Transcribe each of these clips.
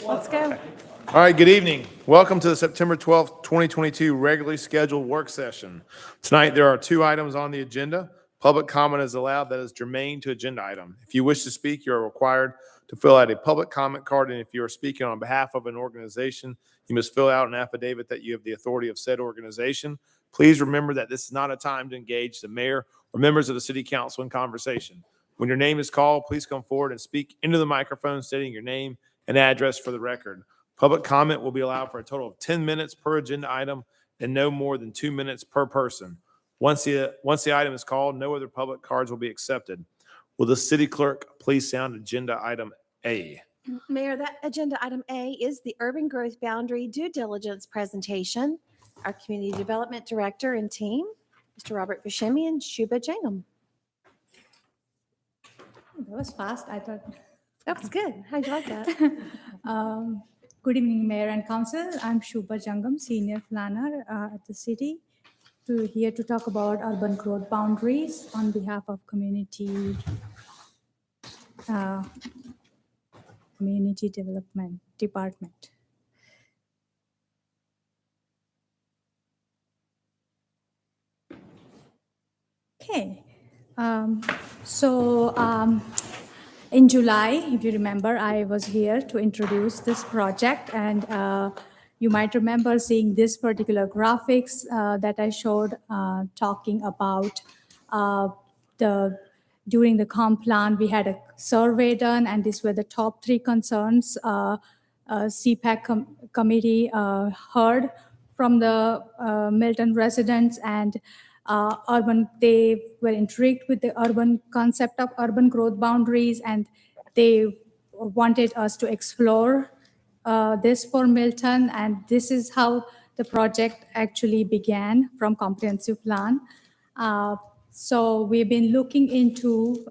Let's go. All right, good evening. Welcome to the September 12th, 2022 regularly scheduled work session. Tonight, there are two items on the agenda. Public comment is allowed that is germane to agenda item. If you wish to speak, you are required to fill out a public comment card, and if you are speaking on behalf of an organization, you must fill out an affidavit that you have the authority of said organization. Please remember that this is not a time to engage the mayor or members of the city council in conversation. When your name is called, please come forward and speak into the microphone stating your name and address for the record. Public comment will be allowed for a total of 10 minutes per agenda item and no more than 2 minutes per person. Once the item is called, no other public cards will be accepted. Will the city clerk please sound agenda item A? Mayor, that agenda item A is the urban growth boundary due diligence presentation. Our community development director and team, Mr. Robert Buscemi and Shuba Jangam. That was fast, I thought. That was good. How'd you like that? Good evening, Mayor and Council. I'm Shubha Jangam, Senior Planner at the city, here to talk about urban growth boundaries on behalf of community development department. Okay, in July, if you remember, I was here to introduce this project, and you might remember seeing this particular graphics that I showed talking about during the comp plan, we had a survey done, and these were the top 3 concerns CPAC committee heard from the Milton residents, and they were intrigued with the urban concept of urban growth boundaries, and they wanted us to explore this for Milton, and this is how the project actually began from comprehensive plan. So we've been looking into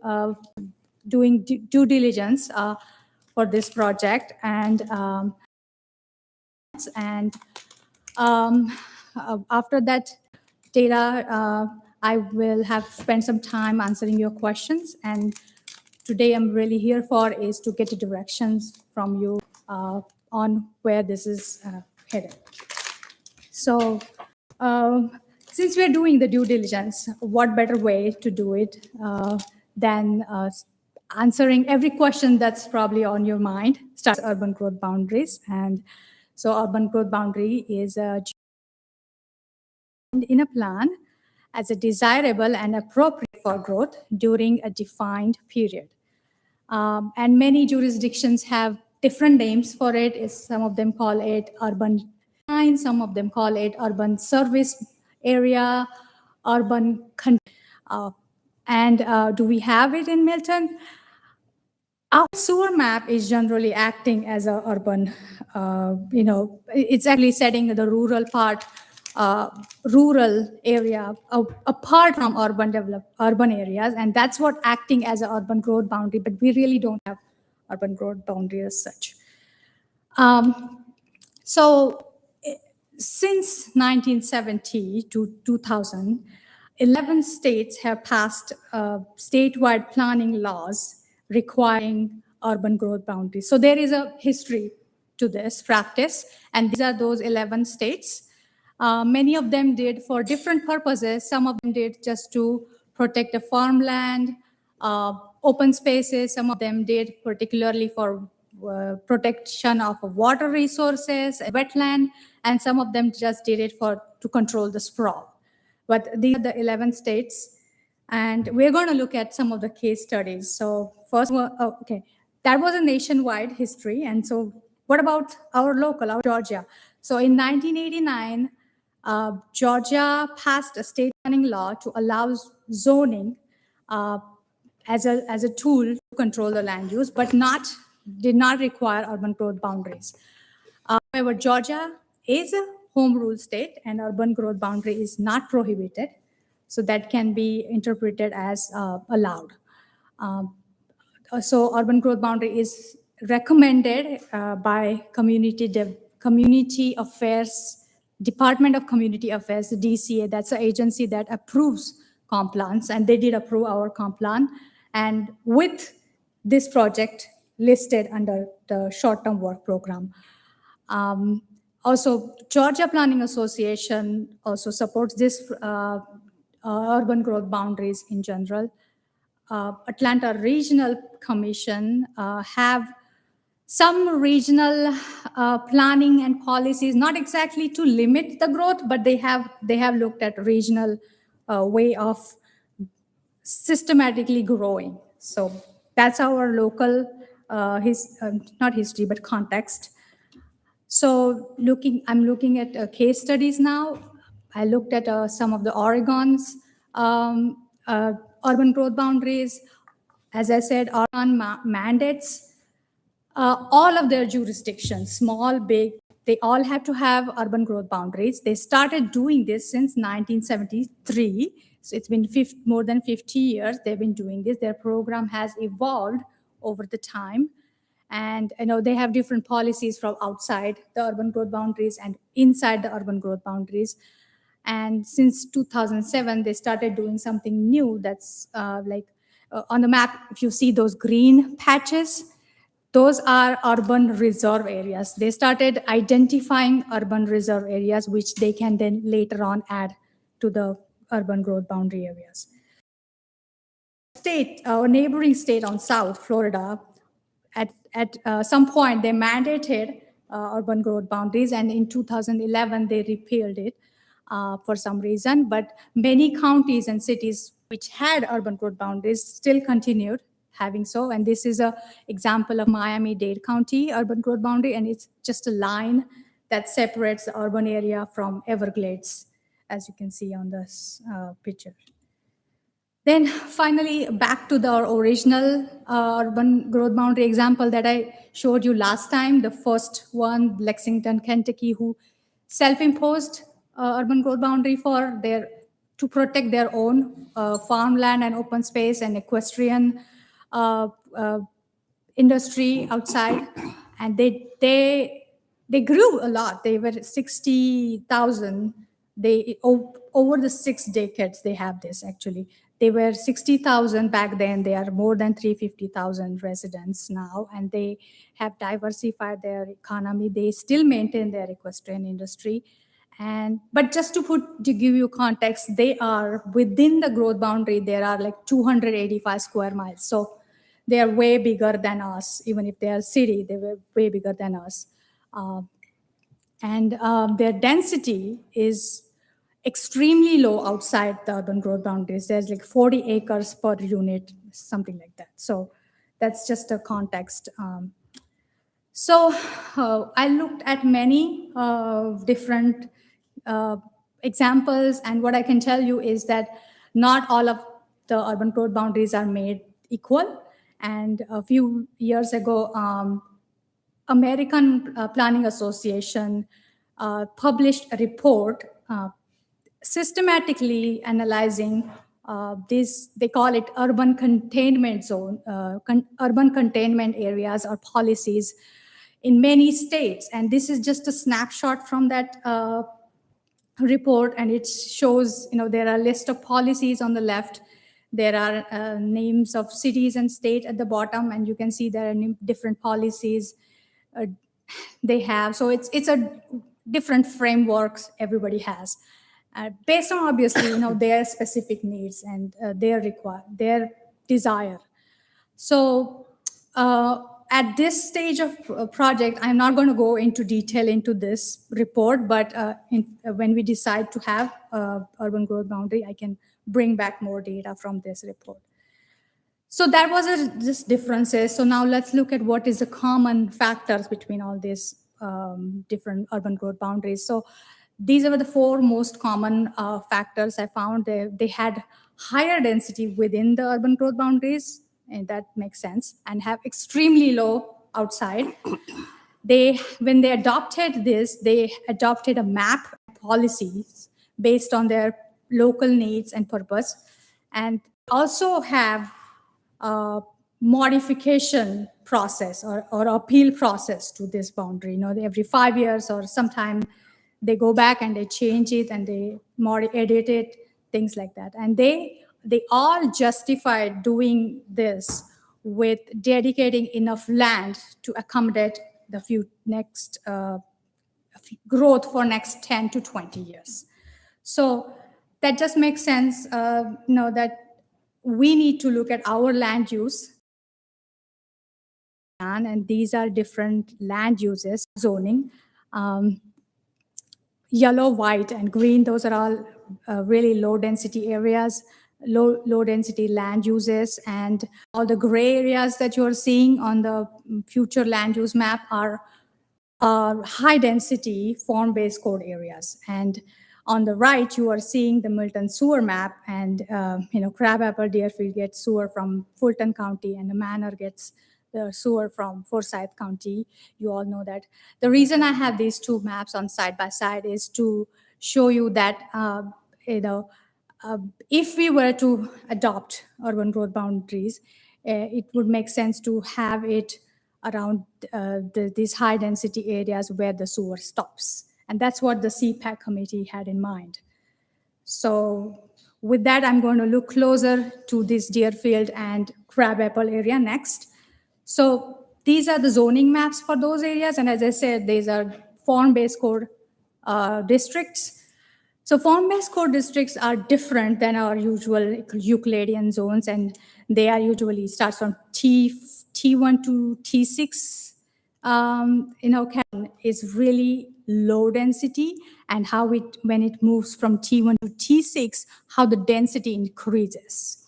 doing due diligence for this project, and after that data, I will have spent some time answering your questions, and today I'm really here for is to get the directions from you on where this is headed. So since we're doing the due diligence, what better way to do it than answering every question that's probably on your mind? Starts urban growth boundaries, and so urban growth boundary is in a plan as a desirable and appropriate for growth during a defined period. And many jurisdictions have different names for it. Some of them call it urban design, some of them call it urban service area, urban do we have it in Milton? Our sewer map is generally acting as a urban, it's actually setting the rural part, rural area apart from urban areas, and that's what acting as an urban growth boundary, but we really don't have urban growth boundary as such. So since 1970 to 2000, 11 states have passed statewide planning laws requiring urban growth boundaries. So there is a history to this practice, and these are those 11 states. Many of them did for different purposes. Some of them did just to protect the farmland, open spaces. Some of them did particularly for protection of water resources, wetland, and some of them just did it to control the sprawl. But these are the 11 states, and we're going to look at some of the case studies. So first, that was a nationwide history, and so what about our Georgia? So in 1989, Georgia passed a state planning law to allow zoning as a tool to control the land use, but did not require urban growth boundaries. However, Georgia is a home rule state, and urban growth boundary is not prohibited, so that can be interpreted as allowed. So urban growth boundary is recommended by Community Affairs, Department of Community Affairs, the DCA. That's the agency that approves comp plans, and they did approve our comp plan. And with this project, listed under the short-term work program. Also, Georgia Planning Association also supports this urban growth boundaries in general. Atlanta Regional Commission have some regional planning and policies, not exactly to limit the growth, but they have looked at regional way of systematically growing. So that's our local not history but context. So I'm looking at case studies now. I looked at some of the Oregon's urban growth boundaries. As I said, Oregon mandates all of their jurisdictions, small, big, they all have to have urban growth boundaries. They started doing this since 1973. So it's been more than 50 years they've been doing this. Their program has evolved over the time. And they have different policies from outside the urban growth boundaries and inside the urban growth boundaries. And since 2007, they started doing something new that's on the map, if you see those green patches, those are urban reserve areas. They started identifying urban reserve areas, which they can then later on add to the urban growth boundary areas. Our neighboring state on south, Florida, at some point they mandated urban growth boundaries, and in 2011 they repealed it for some reason. But many counties and cities which had urban growth boundaries still continued having so, and this is an example of Miami-Dade County urban growth boundary, and it's just a line that separates the urban area from Everglades, as you can see on this picture. Then finally, back to the original urban growth boundary example that I showed you last time, the first one, Lexington, Kentucky, who self-imposed urban growth boundary to protect their own farmland and open space and equestrian industry outside. And they grew a lot. They were 60,000. Over the 6 decades, they have this actually. They were 60,000 back then. They are more than 350,000 residents now, and they have diversified their economy. They still maintain their equestrian industry. But just to give you context, they are within the growth boundary. There are like 285 square miles. So they are way bigger than us. Even if they are a city, they were way bigger than us. Their density is extremely low outside the urban growth boundaries. There's like 40 acres per unit, something like that. So that's just a context. I looked at many different examples, and what I can tell you is that not all of the urban growth boundaries are made equal. And a few years ago, American Planning Association published a report systematically analyzing they call it urban containment zone, urban containment areas or policies in many states. And this is just a snapshot from that report, and it shows, there are a list of policies on the left. There are names of cities and state at the bottom, and you can see there are different policies they have. So it's a different frameworks everybody has. Based on obviously their specific needs and their desire. So at this stage of project, I'm not going to go into detail into this report, but when we decide to have urban growth boundary, I can bring back more data from this report. So that was just differences. So now let's look at what is the common factors between all these different urban growth boundaries. So these are the 4 most common factors I found. They had higher density within the urban growth boundaries, and that makes sense, and have extremely low outside. When they adopted this, they adopted a map policies based on their local needs and purpose, and also have a modification process or appeal process to this boundary. Every 5 years or sometime they go back and they change it and they edit it, things like that. And they all justified doing this with dedicating enough land to accommodate the next growth for next 10 to 20 years. So that just makes sense, that we need to look at our land use. And these are different land uses, zoning. Yellow, white, and green, those are all really low density areas, low density land uses, and all the gray areas that you're seeing on the future land use map are high density form-based code areas. And on the right, you are seeing the Milton sewer map, and Crabapple, Deerfield gets sewer from Fulton County, and the Manor gets the sewer from Forsyth County. You all know that. The reason I have these two maps on side by side is to show you that if we were to adopt urban growth boundaries, it would make sense to have it around these high density areas where the sewer stops. And that's what the CPAC committee had in mind. So with that, I'm going to look closer to this Deerfield and Crabapple area next. So these are the zoning maps for those areas. And as I said, these are form-based code districts. So form-based code districts are different than our usual Euclidean zones, and they are usually starts from T1 to T6. Is really low density, and when it moves from T1 to T6, how the density increases.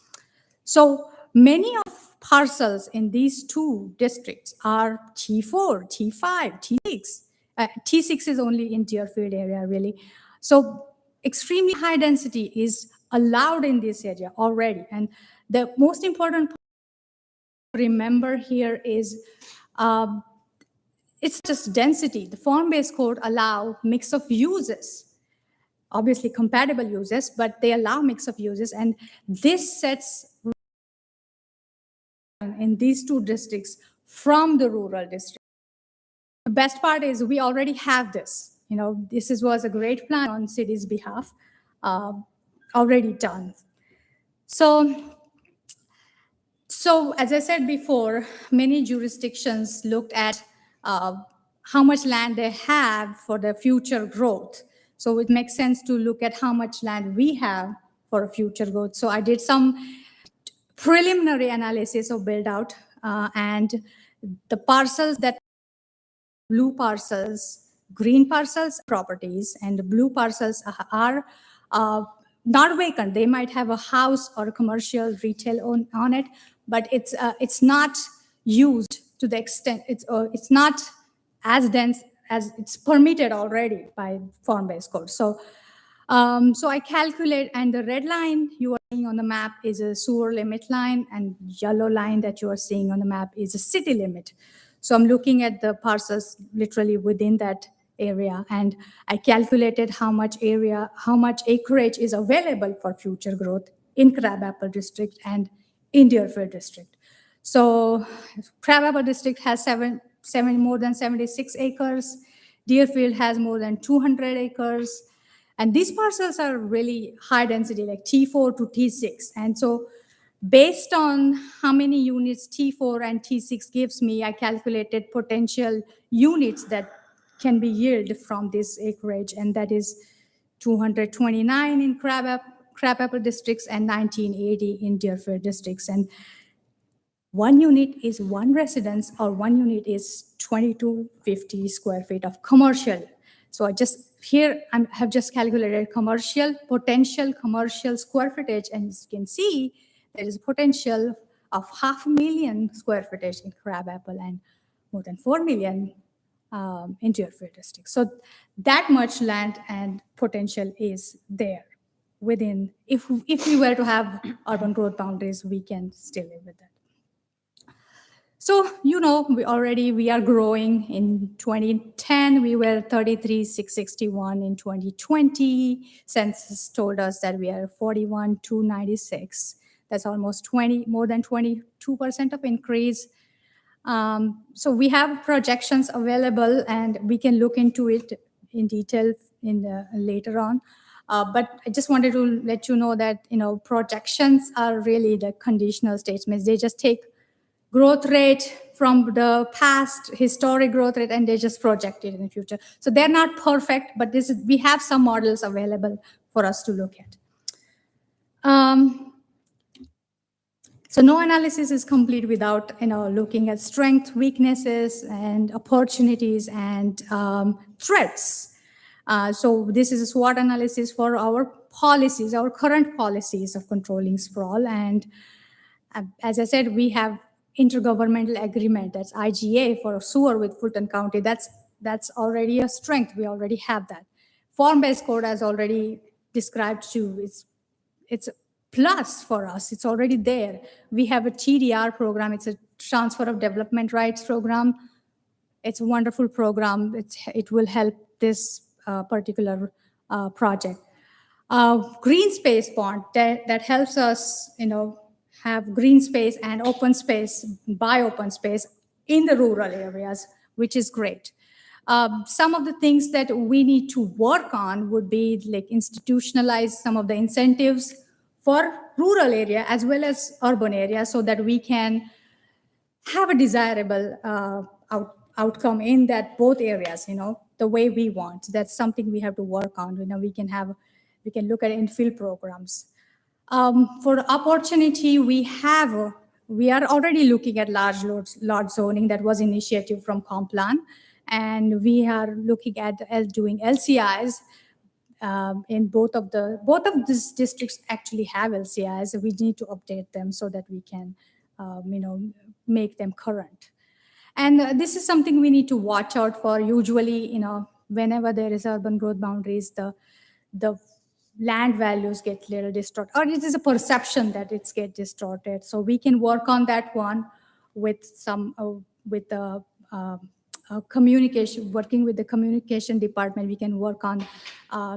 So many of parcels in these two districts are T4, T5, T6. T6 is only in Deerfield area, really. So extremely high density is allowed in this area already. And the most important part to remember here is it's just density. The form-based code allow mix of uses, obviously compatible uses, but they allow mix of uses. And this sets in these two districts from the rural district. The best part is we already have this. This was a great plan on city's behalf, already done. So as I said before, many jurisdictions looked at how much land they have for the future growth. So it makes sense to look at how much land we have for future growth. So I did some preliminary analysis of build out, and the parcels that blue parcels, green parcels properties, and the blue parcels are not vacant. They might have a house or a commercial retail on it, but it's not used to the extent it's not as dense as it's permitted already by form-based code. So I calculate, and the red line you are seeing on the map is a sewer limit line, and yellow line that you are seeing on the map is a city limit. So I'm looking at the parcels literally within that area, and I calculated how much acreage is available for future growth in Crabapple district and in Deerfield district. So Crabapple district has more than 76 acres. Deerfield has more than 200 acres. And these parcels are really high density, like T4 to T6. And so based on how many units T4 and T6 gives me, I calculated potential units that can be yielded from this acreage. And that is 229 in Crabapple districts and 1980 in Deerfield districts. And 1 unit is 1 residence, or 1 unit is 2250 square feet of commercial. So I have just calculated potential commercial square footage, and as you can see, there is potential of 500,000 square footage in Crabapple and more than 4 million in Deerfield district. So that much land and potential is there within. If we were to have urban growth boundaries, we can still live with that. So, we are growing. In 2010, we were 33,661. In 2020, census told us that we are 41,296. That's almost more than 22% of increase. So we have projections available, and we can look into it in detail later on. But I just wanted to let you know that, projections are really the conditional statements. They just take growth rate from the past historic growth rate, and they just project it in the future. So they're not perfect, but we have some models available for us to look at. So no analysis is complete without looking at strengths, weaknesses, and opportunities and threats. So this is a SWOT analysis for our policies, our current policies of controlling sprawl. And as I said, we have intergovernmental agreement, that's IGA for sewer with Fulton County. That's already a strength. We already have that. Form-based code, as already described too, it's a plus for us. It's already there. We have a TDR program. It's a transfer of development rights program. It's a wonderful program. It will help this particular project. Green space bond that helps us, have green space and open space, buy open space in the rural areas, which is great. Some of the things that we need to work on would be like institutionalize some of the incentives for rural area as well as urban area so that we can have a desirable outcome in that both areas, the way we want. That's something we have to work on. We can look at infill programs. For opportunity, we are already looking at large zoning. That was initiative from Complan, and we are looking at doing LCIs. In both of these districts actually have LCIs. So we need to update them so that we can, make them current. And this is something we need to watch out for. Usually, whenever there is urban growth boundaries, the land values get a little distorted, or it is a perception that it's get distorted. So we can work on that one with communication, working with the communication department. We can work on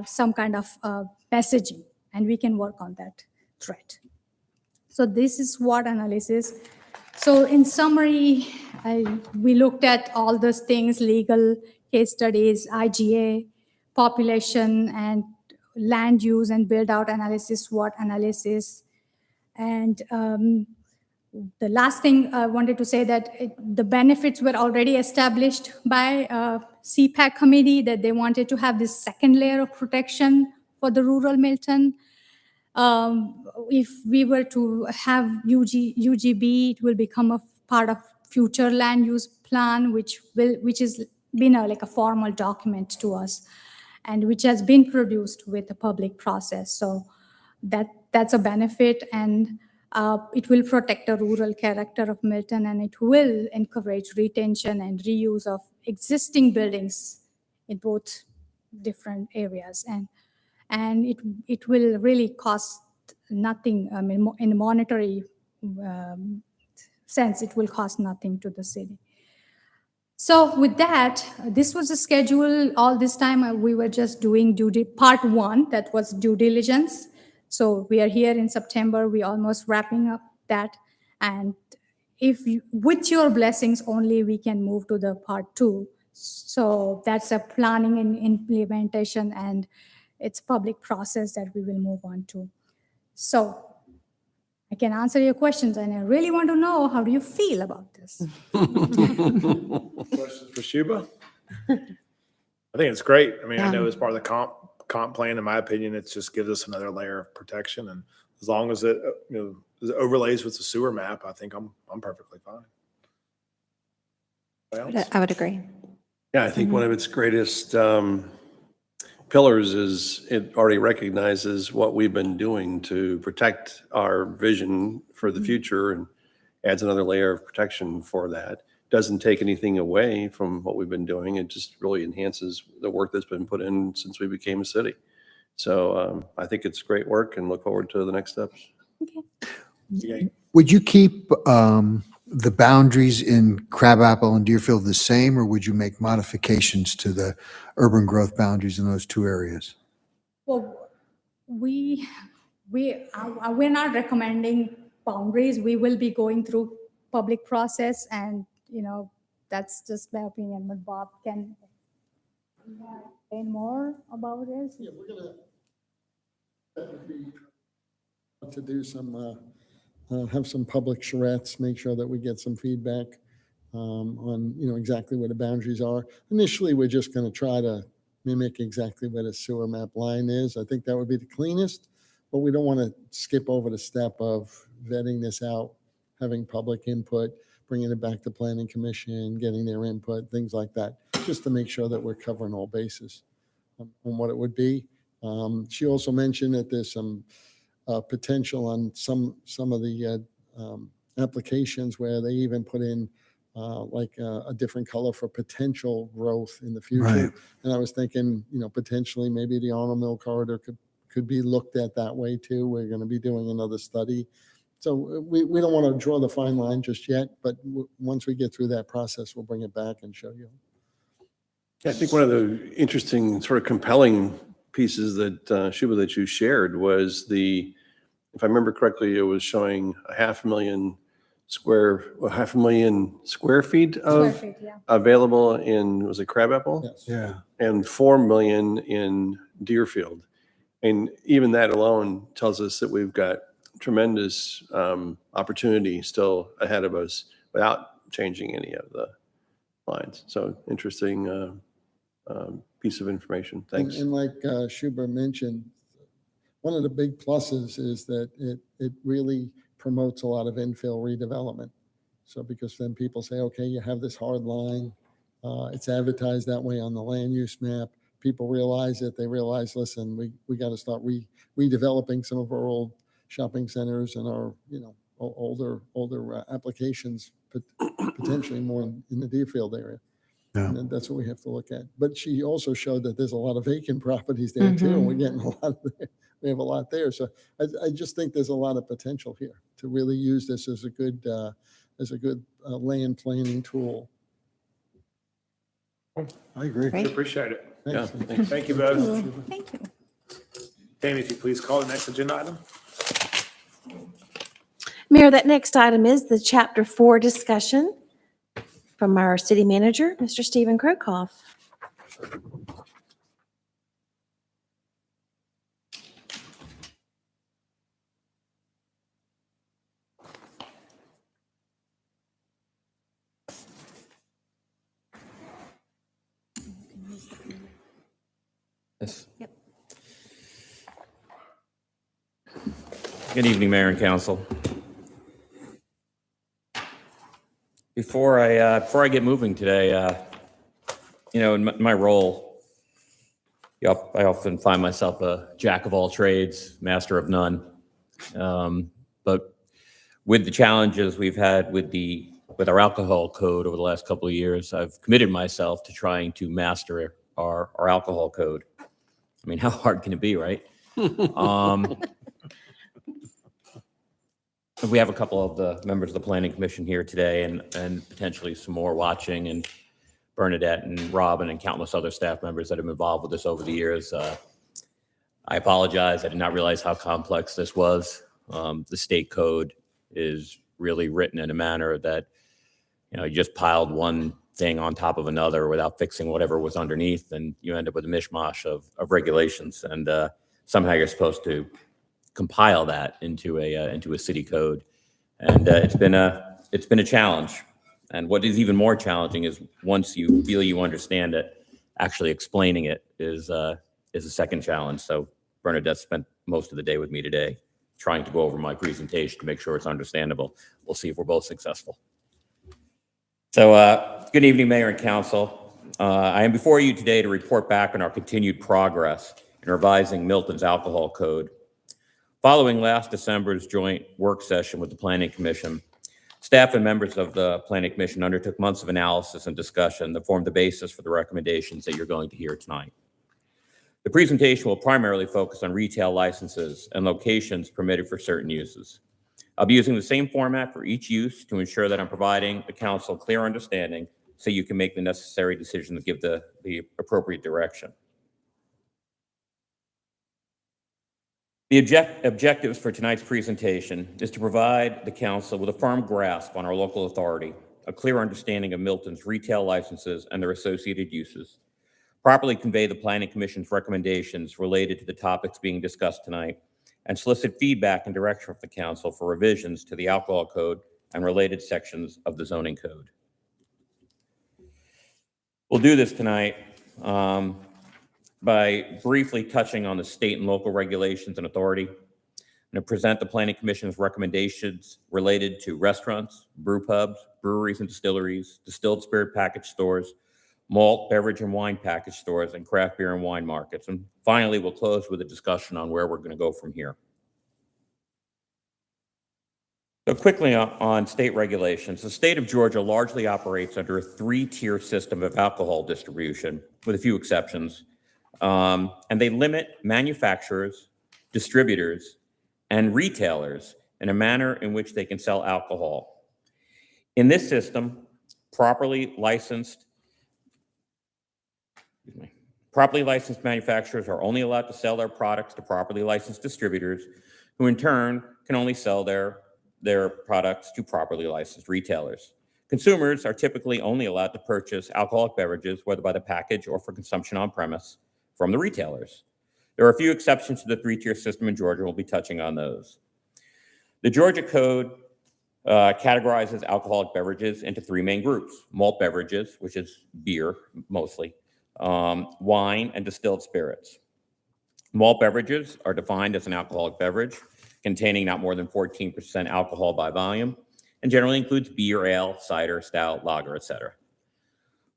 some kind of messaging, and we can work on that threat. So this is SWOT analysis. So in summary, we looked at all those things: legal, case studies, IGA, population, and land use and build out analysis, SWOT analysis. And the last thing I wanted to say that the benefits were already established by CPAC committee, that they wanted to have this second layer of protection for the rural Milton. If we were to have UGB, it will become a part of future land use plan, which has been like a formal document to us, and which has been produced with the public process. So that's a benefit, and it will protect the rural character of Milton, and it will encourage retention and reuse of existing buildings in both different areas. And it will really cost nothing. I mean, in a monetary sense, it will cost nothing to the city. So with that, this was a schedule. All this time, we were just doing part one, that was due diligence. So we are here in September. We're almost wrapping up that. And with your blessings only, we can move to the part two. So that's a planning and implementation, and it's public process that we will move on to. So I can answer your questions, and I really want to know, how do you feel about this? Questions for Shuba? I think it's great. I mean, I know as part of the comp plan, in my opinion, it just gives us another layer of protection. And as long as it, it overlays with the sewer map, I think I'm perfectly fine. I would agree. Yeah, I think one of its greatest pillars is it already recognizes what we've been doing to protect our vision for the future, and adds another layer of protection for that. Doesn't take anything away from what we've been doing. It just really enhances the work that's been put in since we became a city. So I think it's great work, and look forward to the next steps. Okay. Would you keep the boundaries in Crabapple and Deerfield the same, or would you make modifications to the urban growth boundaries in those two areas? Well, we're not recommending boundaries. We will be going through public process, and that's just my opinion. But Bob can explain more about this. Yeah, we're gonna to do some have some public charrettes, make sure that we get some feedback on, exactly where the boundaries are. Initially, we're just going to try to mimic exactly where the sewer map line is. I think that would be the cleanest, but we don't want to skip over the step of vetting this out, having public input, bringing it back to planning commission, getting their input, things like that, just to make sure that we're covering all bases on what it would be. She also mentioned that there's some potential on some of the applications where they even put in like a different color for potential growth in the future. Right. And I was thinking, potentially maybe the Arnold Mill corridor could be looked at that way too. We're going to be doing another study. So we don't want to draw the fine line just yet, but once we get through that process, we'll bring it back and show you. I think one of the interesting, sort of compelling pieces that Shuba, that you shared was if I remember correctly, it was showing 500,000 square feet of available in, was it Crabapple? Yes. Yeah. And 4 million in Deerfield. And even that alone tells us that we've got tremendous opportunity still ahead of us without changing any of the lines. So interesting piece of information. Thanks. And like Shuba mentioned, one of the big pluses is that it really promotes a lot of infill redevelopment. So because then people say, okay, you have this hard line, it's advertised that way on the land use map. People realize it. They realize, listen, we got to start redeveloping some of our old shopping centers and our older applications, potentially more in the Deerfield area. Yeah. And that's what we have to look at. But she also showed that there's a lot of vacant properties there too, and we're getting a lot of there. We have a lot there. So I just think there's a lot of potential here to really use this as a good land planning tool. I agree. Great. Appreciate it. Thanks. Yeah, thanks. Thank you both. Thank you. Tammy, if you please call the next agenda item. Mayor, that next item is the Chapter 4 discussion from our city manager, Mr. Stephen Krokoff. Yes. Yep. Good evening, Mayor and Council. Before I get moving today, in my role, I often find myself a jack of all trades, master of none. But with the challenges we've had with our alcohol code over the last couple of years, I've committed myself to trying to master our alcohol code. I mean, how hard can it be, right? We have a couple of the members of the Planning Commission here today and potentially some more watching, and Bernadette and Robin and countless other staff members that have been involved with this over the years. I apologize. I did not realize how complex this was. The state code is really written in a manner that, you just piled one thing on top of another without fixing whatever was underneath, and you end up with a mishmash of regulations. And somehow you're supposed to compile that into a city code, and it's been a challenge. And what is even more challenging is once you feel you understand it, actually explaining it is a second challenge. So Bernadette spent most of the day with me today trying to go over my presentation to make sure it's understandable. We'll see if we're both successful. So good evening, Mayor and Council. I am before you today to report back on our continued progress in revising Milton's alcohol code. Following last December's joint work session with the Planning Commission, staff and members of the Planning Commission undertook months of analysis and discussion that formed the basis for the recommendations that you're going to hear tonight. The presentation will primarily focus on retail licenses and locations permitted for certain uses. I'll be using the same format for each use to ensure that I'm providing the council clear understanding so you can make the necessary decision to give the appropriate direction. The objectives for tonight's presentation is to provide the council with a firm grasp on our local authority, a clear understanding of Milton's retail licenses and their associated uses, properly convey the Planning Commission's recommendations related to the topics being discussed tonight, and solicit feedback and direction from the council for revisions to the alcohol code and related sections of the zoning code. We'll do this tonight by briefly touching on the state and local regulations and authority, and to present the Planning Commission's recommendations related to restaurants, brew pubs, breweries and distilleries, distilled spirit package stores, malt, beverage, and wine package stores, and craft beer and wine markets. And finally, we'll close with a discussion on where we're going to go from here. So quickly on state regulations, the state of Georgia largely operates under a three-tier system of alcohol distribution, with a few exceptions. And they limit manufacturers, distributors, and retailers in a manner in which they can sell alcohol. In this system, properly licensed manufacturers are only allowed to sell their products to properly licensed distributors, who in turn can only sell their products to properly licensed retailers. Consumers are typically only allowed to purchase alcoholic beverages, whether by the package or for consumption on premise, from the retailers. There are a few exceptions to the three-tier system in Georgia. We'll be touching on those. The Georgia Code categorizes alcoholic beverages into three main groups: malt beverages, which is beer mostly, wine, and distilled spirits. Malt beverages are defined as an alcoholic beverage containing not more than 14% alcohol by volume, and generally includes beer, ale, cider, stout, lager, etc.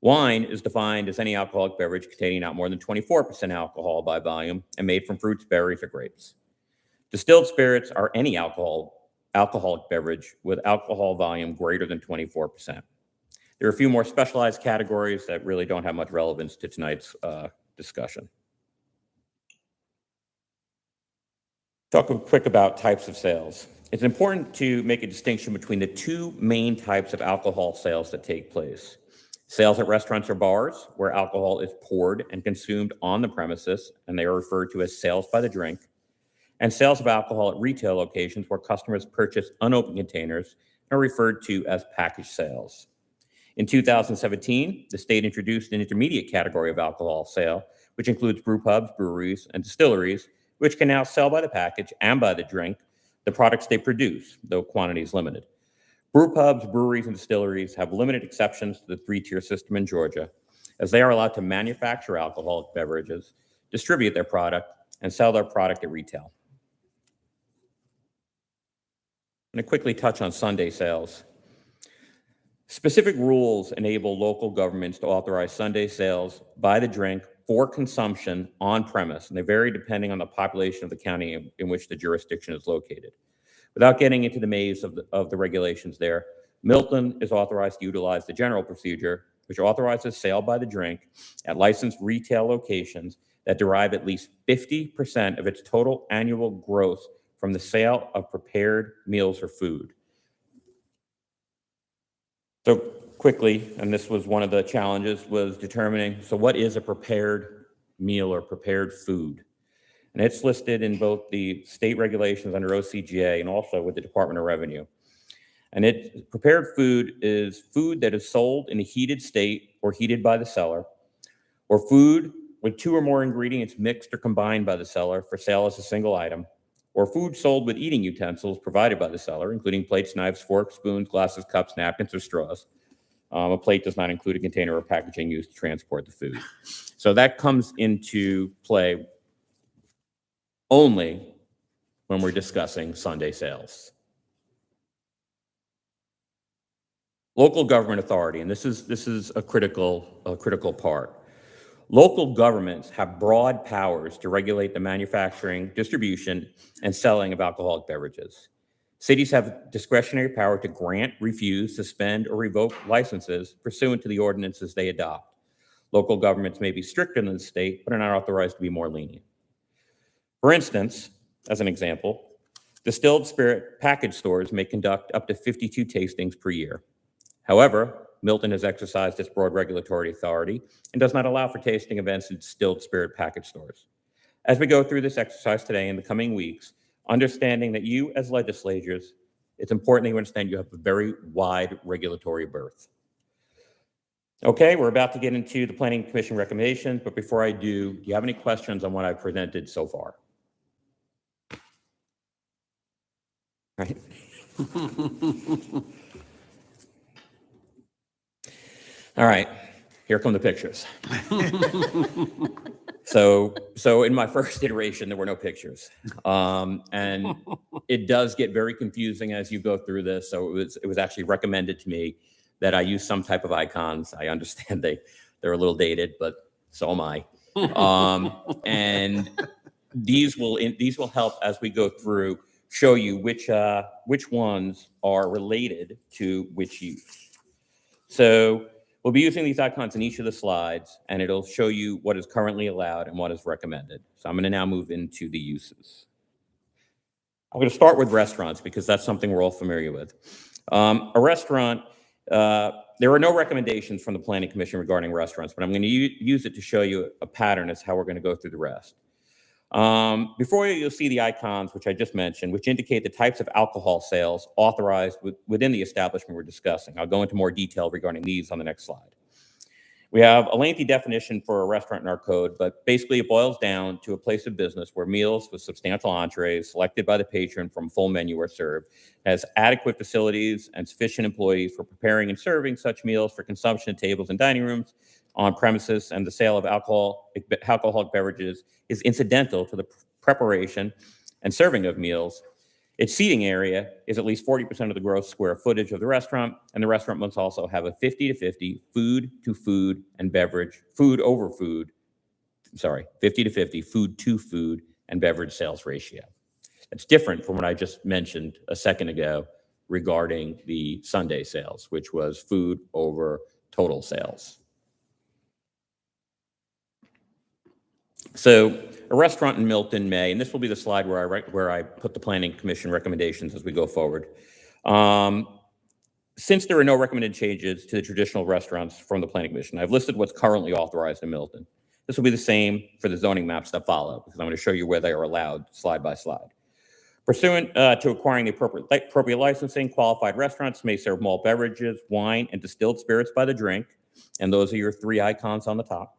Wine is defined as any alcoholic beverage containing not more than 24% alcohol by volume and made from fruits, berries, or grapes. Distilled spirits are any alcoholic beverage with alcohol volume greater than 24%. There are a few more specialized categories that really don't have much relevance to tonight's discussion. Talk quick about types of sales. It's important to make a distinction between the two main types of alcohol sales that take place. Sales at restaurants or bars, where alcohol is poured and consumed on the premises, and they are referred to as sales by the drink, and sales of alcohol at retail locations, where customers purchase unopened containers, and are referred to as package sales. In 2017, the state introduced an intermediate category of alcohol sale, which includes brew pubs, breweries, and distilleries, which can now sell by the package and by the drink the products they produce, though quantity is limited. Brew pubs, breweries, and distilleries have limited exceptions to the three-tier system in Georgia, as they are allowed to manufacture alcoholic beverages, distribute their product, and sell their product at retail. I'm going to quickly touch on Sunday sales. Specific rules enable local governments to authorize Sunday sales by the drink for consumption on premise, and they vary depending on the population of the county in which the jurisdiction is located. Without getting into the maze of the regulations there, Milton is authorized to utilize the general procedure, which authorizes sale by the drink at licensed retail locations that derive at least 50% of its total annual gross from the sale of prepared meals or food. So quickly, and this was one of the challenges, was determining, so what is a prepared meal or prepared food? And it's listed in both the state regulations under OCGA and also with the Department of Revenue. And prepared food is food that is sold in a heated state or heated by the seller, or food with two or more ingredients mixed or combined by the seller for sale as a single item, or food sold with eating utensils provided by the seller, including plates, knives, forks, spoons, glasses, cups, napkins, or straws. A plate does not include a container or packaging used to transport the food. So that comes into play only when we're discussing Sunday sales. Local government authority, and this is a critical part. Local governments have broad powers to regulate the manufacturing, distribution, and selling of alcoholic beverages. Cities have discretionary power to grant, refuse, suspend, or revoke licenses pursuant to the ordinances they adopt. Local governments may be stricter than the state, but are not authorized to be more lenient. For instance, as an example, distilled spirit package stores may conduct up to 52 tastings per year. However, Milton has exercised its broad regulatory authority and does not allow for tasting events in distilled spirit package stores. As we go through this exercise today in the coming weeks, understanding that you as legislators, it's important that you understand you have a very wide regulatory berth. Okay, we're about to get into the Planning Commission recommendations, but before I do you have any questions on what I've presented so far? right? All right, here come the pictures. So in my first iteration, there were no pictures. And it does get very confusing as you go through this. So it was actually recommended to me that I use some type of icons. I understand they're a little dated, but so am I. And these will help as we go through, show you which ones are related to which use. So we'll be using these icons in each of the slides, and it'll show you what is currently allowed and what is recommended. So I'm going to now move into the uses. I'm going to start with restaurants because that's something we're all familiar with. A restaurant, there are no recommendations from the Planning Commission regarding restaurants, but I'm going to use it to show you a pattern as how we're going to go through the rest. Before you'll see the icons, which I just mentioned, which indicate the types of alcohol sales authorized within the establishment we're discussing. I'll go into more detail regarding these on the next slide. We have a lengthy definition for a restaurant in our code, but basically it boils down to a place of business where meals with substantial entrees selected by the patron from a full menu are served, has adequate facilities and sufficient employees for preparing and serving such meals for consumption at tables and dining rooms on premises, and the sale of alcoholic beverages is incidental to the preparation and serving of meals. Its seating area is at least 40% of the gross square footage of the restaurant, and the restaurant must also have a 50-50 food to food and beverage, 50-50 food to food and beverage sales ratio. It's different from what I just mentioned a second ago regarding the Sunday sales, which was food over total sales. So a restaurant in Milton may, and this will be the slide where I put the Planning Commission recommendations as we go forward. Since there are no recommended changes to the traditional restaurants from the Planning Commission, I've listed what's currently authorized in Milton. This will be the same for the zoning maps that follow, because I'm going to show you where they are allowed slide by slide. Pursuant to acquiring the appropriate licensing, qualified restaurants may serve malt beverages, wine, and distilled spirits by the drink, and those are your three icons on the top.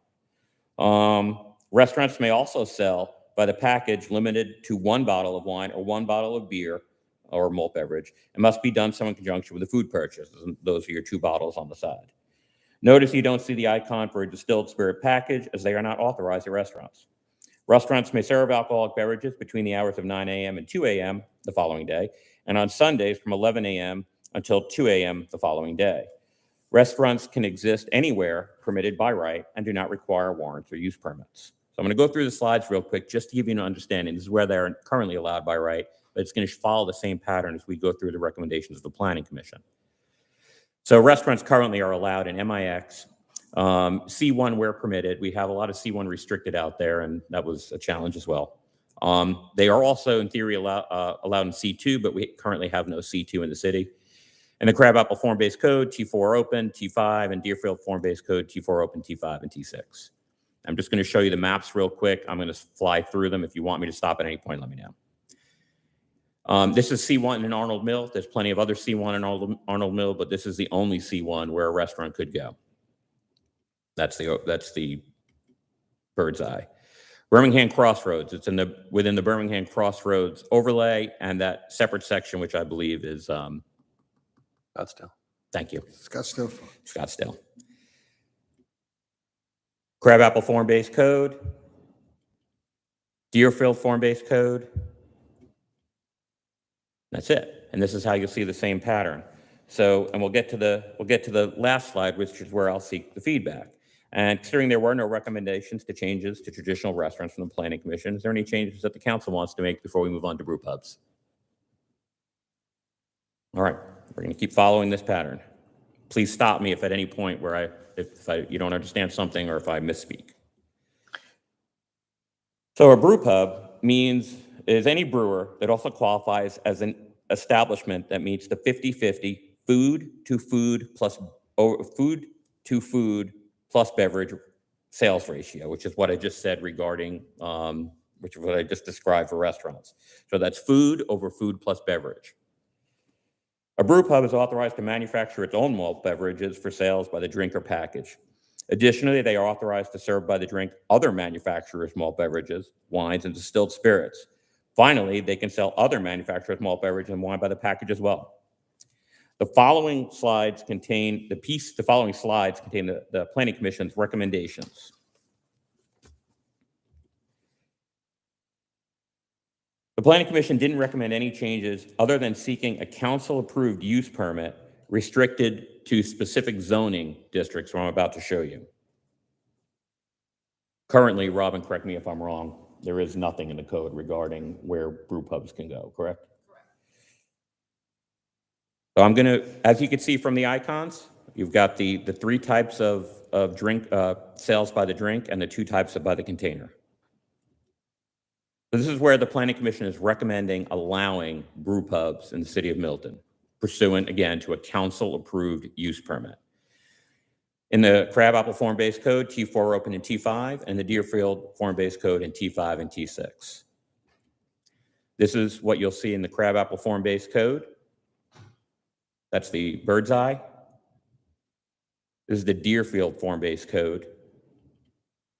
Restaurants may also sell by the package limited to 1 bottle of wine or 1 bottle of beer or malt beverage. It must be done so in conjunction with the food purchase. And those are your 2 bottles on the side. Notice you don't see the icon for a distilled spirit package, as they are not authorized at restaurants. Restaurants may serve alcoholic beverages between the hours of 9 a.m. and 2 a.m. the following day, and on Sundays from 11 a.m. until 2 a.m. the following day. Restaurants can exist anywhere permitted by right and do not require warrants or use permits. So I'm going to go through the slides real quick just to give you an understanding. This is where they're currently allowed by right, but it's going to follow the same pattern as we go through the recommendations of the Planning Commission. So restaurants currently are allowed in MIX, C1 where permitted. We have a lot of C1 restricted out there, and that was a challenge as well. They are also, in theory, allowed in C2, but we currently have no C2 in the city. In the Crabapple form-based code, T4 open, T5, and Deerfield form-based code, T4 open, T5, and T6. I'm just going to show you the maps real quick. I'm going to fly through them. If you want me to stop at any point, let me know. This is C1 in Arnold Mill. There's plenty of other C1 in Arnold Mill, but this is the only C1 where a restaurant could go. That's the bird's eye. Birmingham Crossroads. It's within the Birmingham Crossroads overlay, and that separate section, which I believe is Scottsdale. Thank you. Scottsdale. Crabapple form-based code, Deerfield form-based code. That's it. And this is how you'll see the same pattern. So, and we'll get to the last slide, which is where I'll seek the feedback. And considering there were no recommendations to changes to traditional restaurants from the Planning Commission, is there any changes that the council wants to make before we move on to brew pubs? All right, we're going to keep following this pattern. Please stop me if at any point where you don't understand something or if I misspeak. So a brew pub is any brewer that also qualifies as an establishment that meets the 50-50 food to food plus beverage sales ratio, which is what I just said regarding, which is what I just described for restaurants. So that's food over food plus beverage. A brew pub is authorized to manufacture its own malt beverages for sales by the drink or package. Additionally, they are authorized to serve by the drink other manufacturers' malt beverages, wines, and distilled spirits. Finally, they can sell other manufacturers' malt beverage and wine by the package as well. The following slides contain the Planning Commission's recommendations. The Planning Commission didn't recommend any changes other than seeking a council-approved use permit restricted to specific zoning districts, where I'm about to show you. Currently, Robin, correct me if I'm wrong, there is nothing in the code regarding where brew pubs can go, correct? Correct. So I'm going to, as you can see from the icons, you've got the three types of drink sales by the drink and the two types of by the container. So this is where the Planning Commission is recommending allowing brew pubs in the city of Milton, pursuant, again, to a council-approved use permit. In the Crabapple Form-Based Code, T4 open in T5, and the Deerfield Form-Based Code in T5 and T6. This is what you'll see in the Crabapple Form-Based Code. That's the bird's eye. This is the Deerfield Form-Based Code,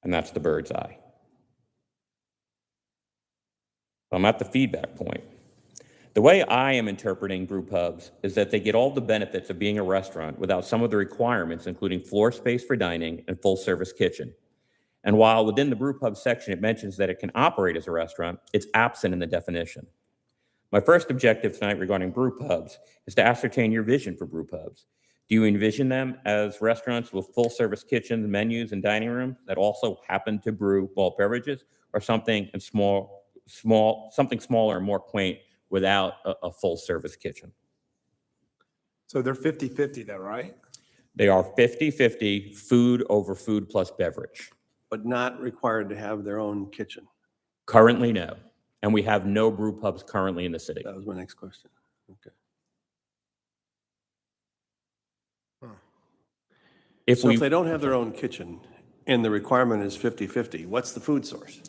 and that's the bird's eye. I'm at the feedback point. The way I am interpreting brew pubs is that they get all the benefits of being a restaurant without some of the requirements, including floor space for dining and full-service kitchen. And while within the brew pub section it mentions that it can operate as a restaurant, it's absent in the definition. My first objective tonight regarding brew pubs is to ascertain your vision for brew pubs. Do you envision them as restaurants with full-service kitchens, menus, and dining rooms that also happen to brew malt beverages, or something smaller and more quaint without a full-service kitchen? So they're 50-50 though, right? They are 50-50 food over food plus beverage. But not required to have their own kitchen. Currently, no. And we have no brew pubs currently in the city. That was my next question. Okay. If If they don't have their own kitchen and the requirement is 50-50, what's the food source?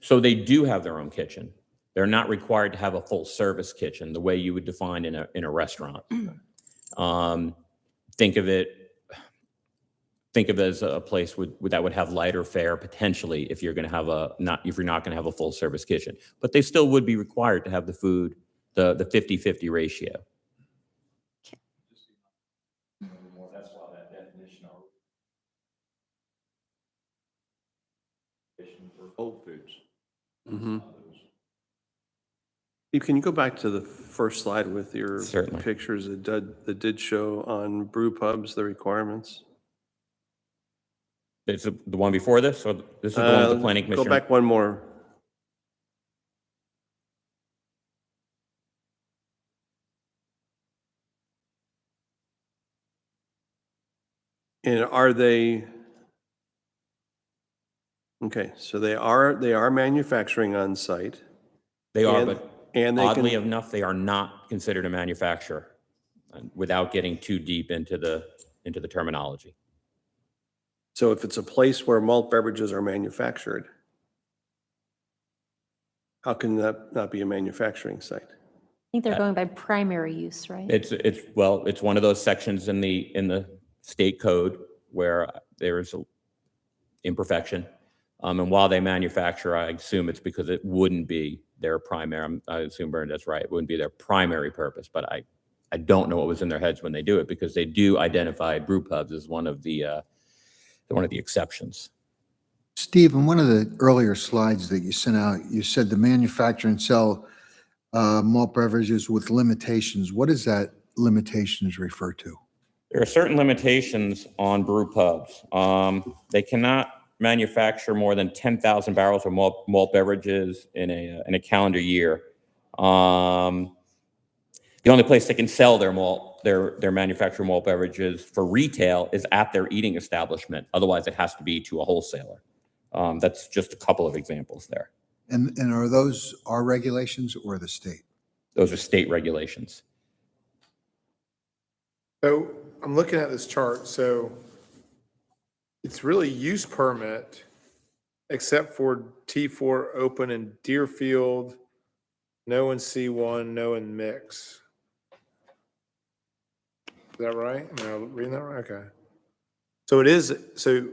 So they do have their own kitchen. They're not required to have a full service kitchen the way you would define in a restaurant. Think of it as a place that would have lighter fare potentially if you're going to have if you're not going to have a full service kitchen, but they still would be required to have the food, the 50-50 ratio. That's why that definition of for cold foods. Mm-hmm. Steve, can you go back to the first slide with your Certainly. pictures that did show on brew pubs the requirements? It's the one before this, or this is the one with the Planning Commission? Go back one more. And are they, okay, so they are manufacturing on site. They are, And- but and they oddly can, enough, they are not considered a manufacturer, without getting too deep into the terminology. so if it's a place where malt beverages are manufactured, how can that not be a manufacturing site? I think they're going by primary use, right? It's one of those sections in the state code where there is an imperfection. And while they manufacture, I assume it's because it wouldn't be their primary, I assume Bernadette's right, it wouldn't be their primary purpose, but I don't know what was in their heads when they do it, because they do identify brew pubs as one of the exceptions. Steve, in one of the earlier slides that you sent out, you said the manufacture and sell malt beverages with limitations. What does that limitations refer to? There are certain limitations on brew pubs. They cannot manufacture more than 10,000 barrels of malt beverages in a calendar year. The only place they can sell their manufactured malt beverages for retail is at their eating establishment. Otherwise, it has to be to a wholesaler. That's just a couple of examples there. And are those our regulations or the state? Those are state regulations. So I'm looking at this chart, so it's really use permit, except for T4 open in Deerfield, no in C1, no in mix. Is that right? Am I reading that right? Okay. So it is, so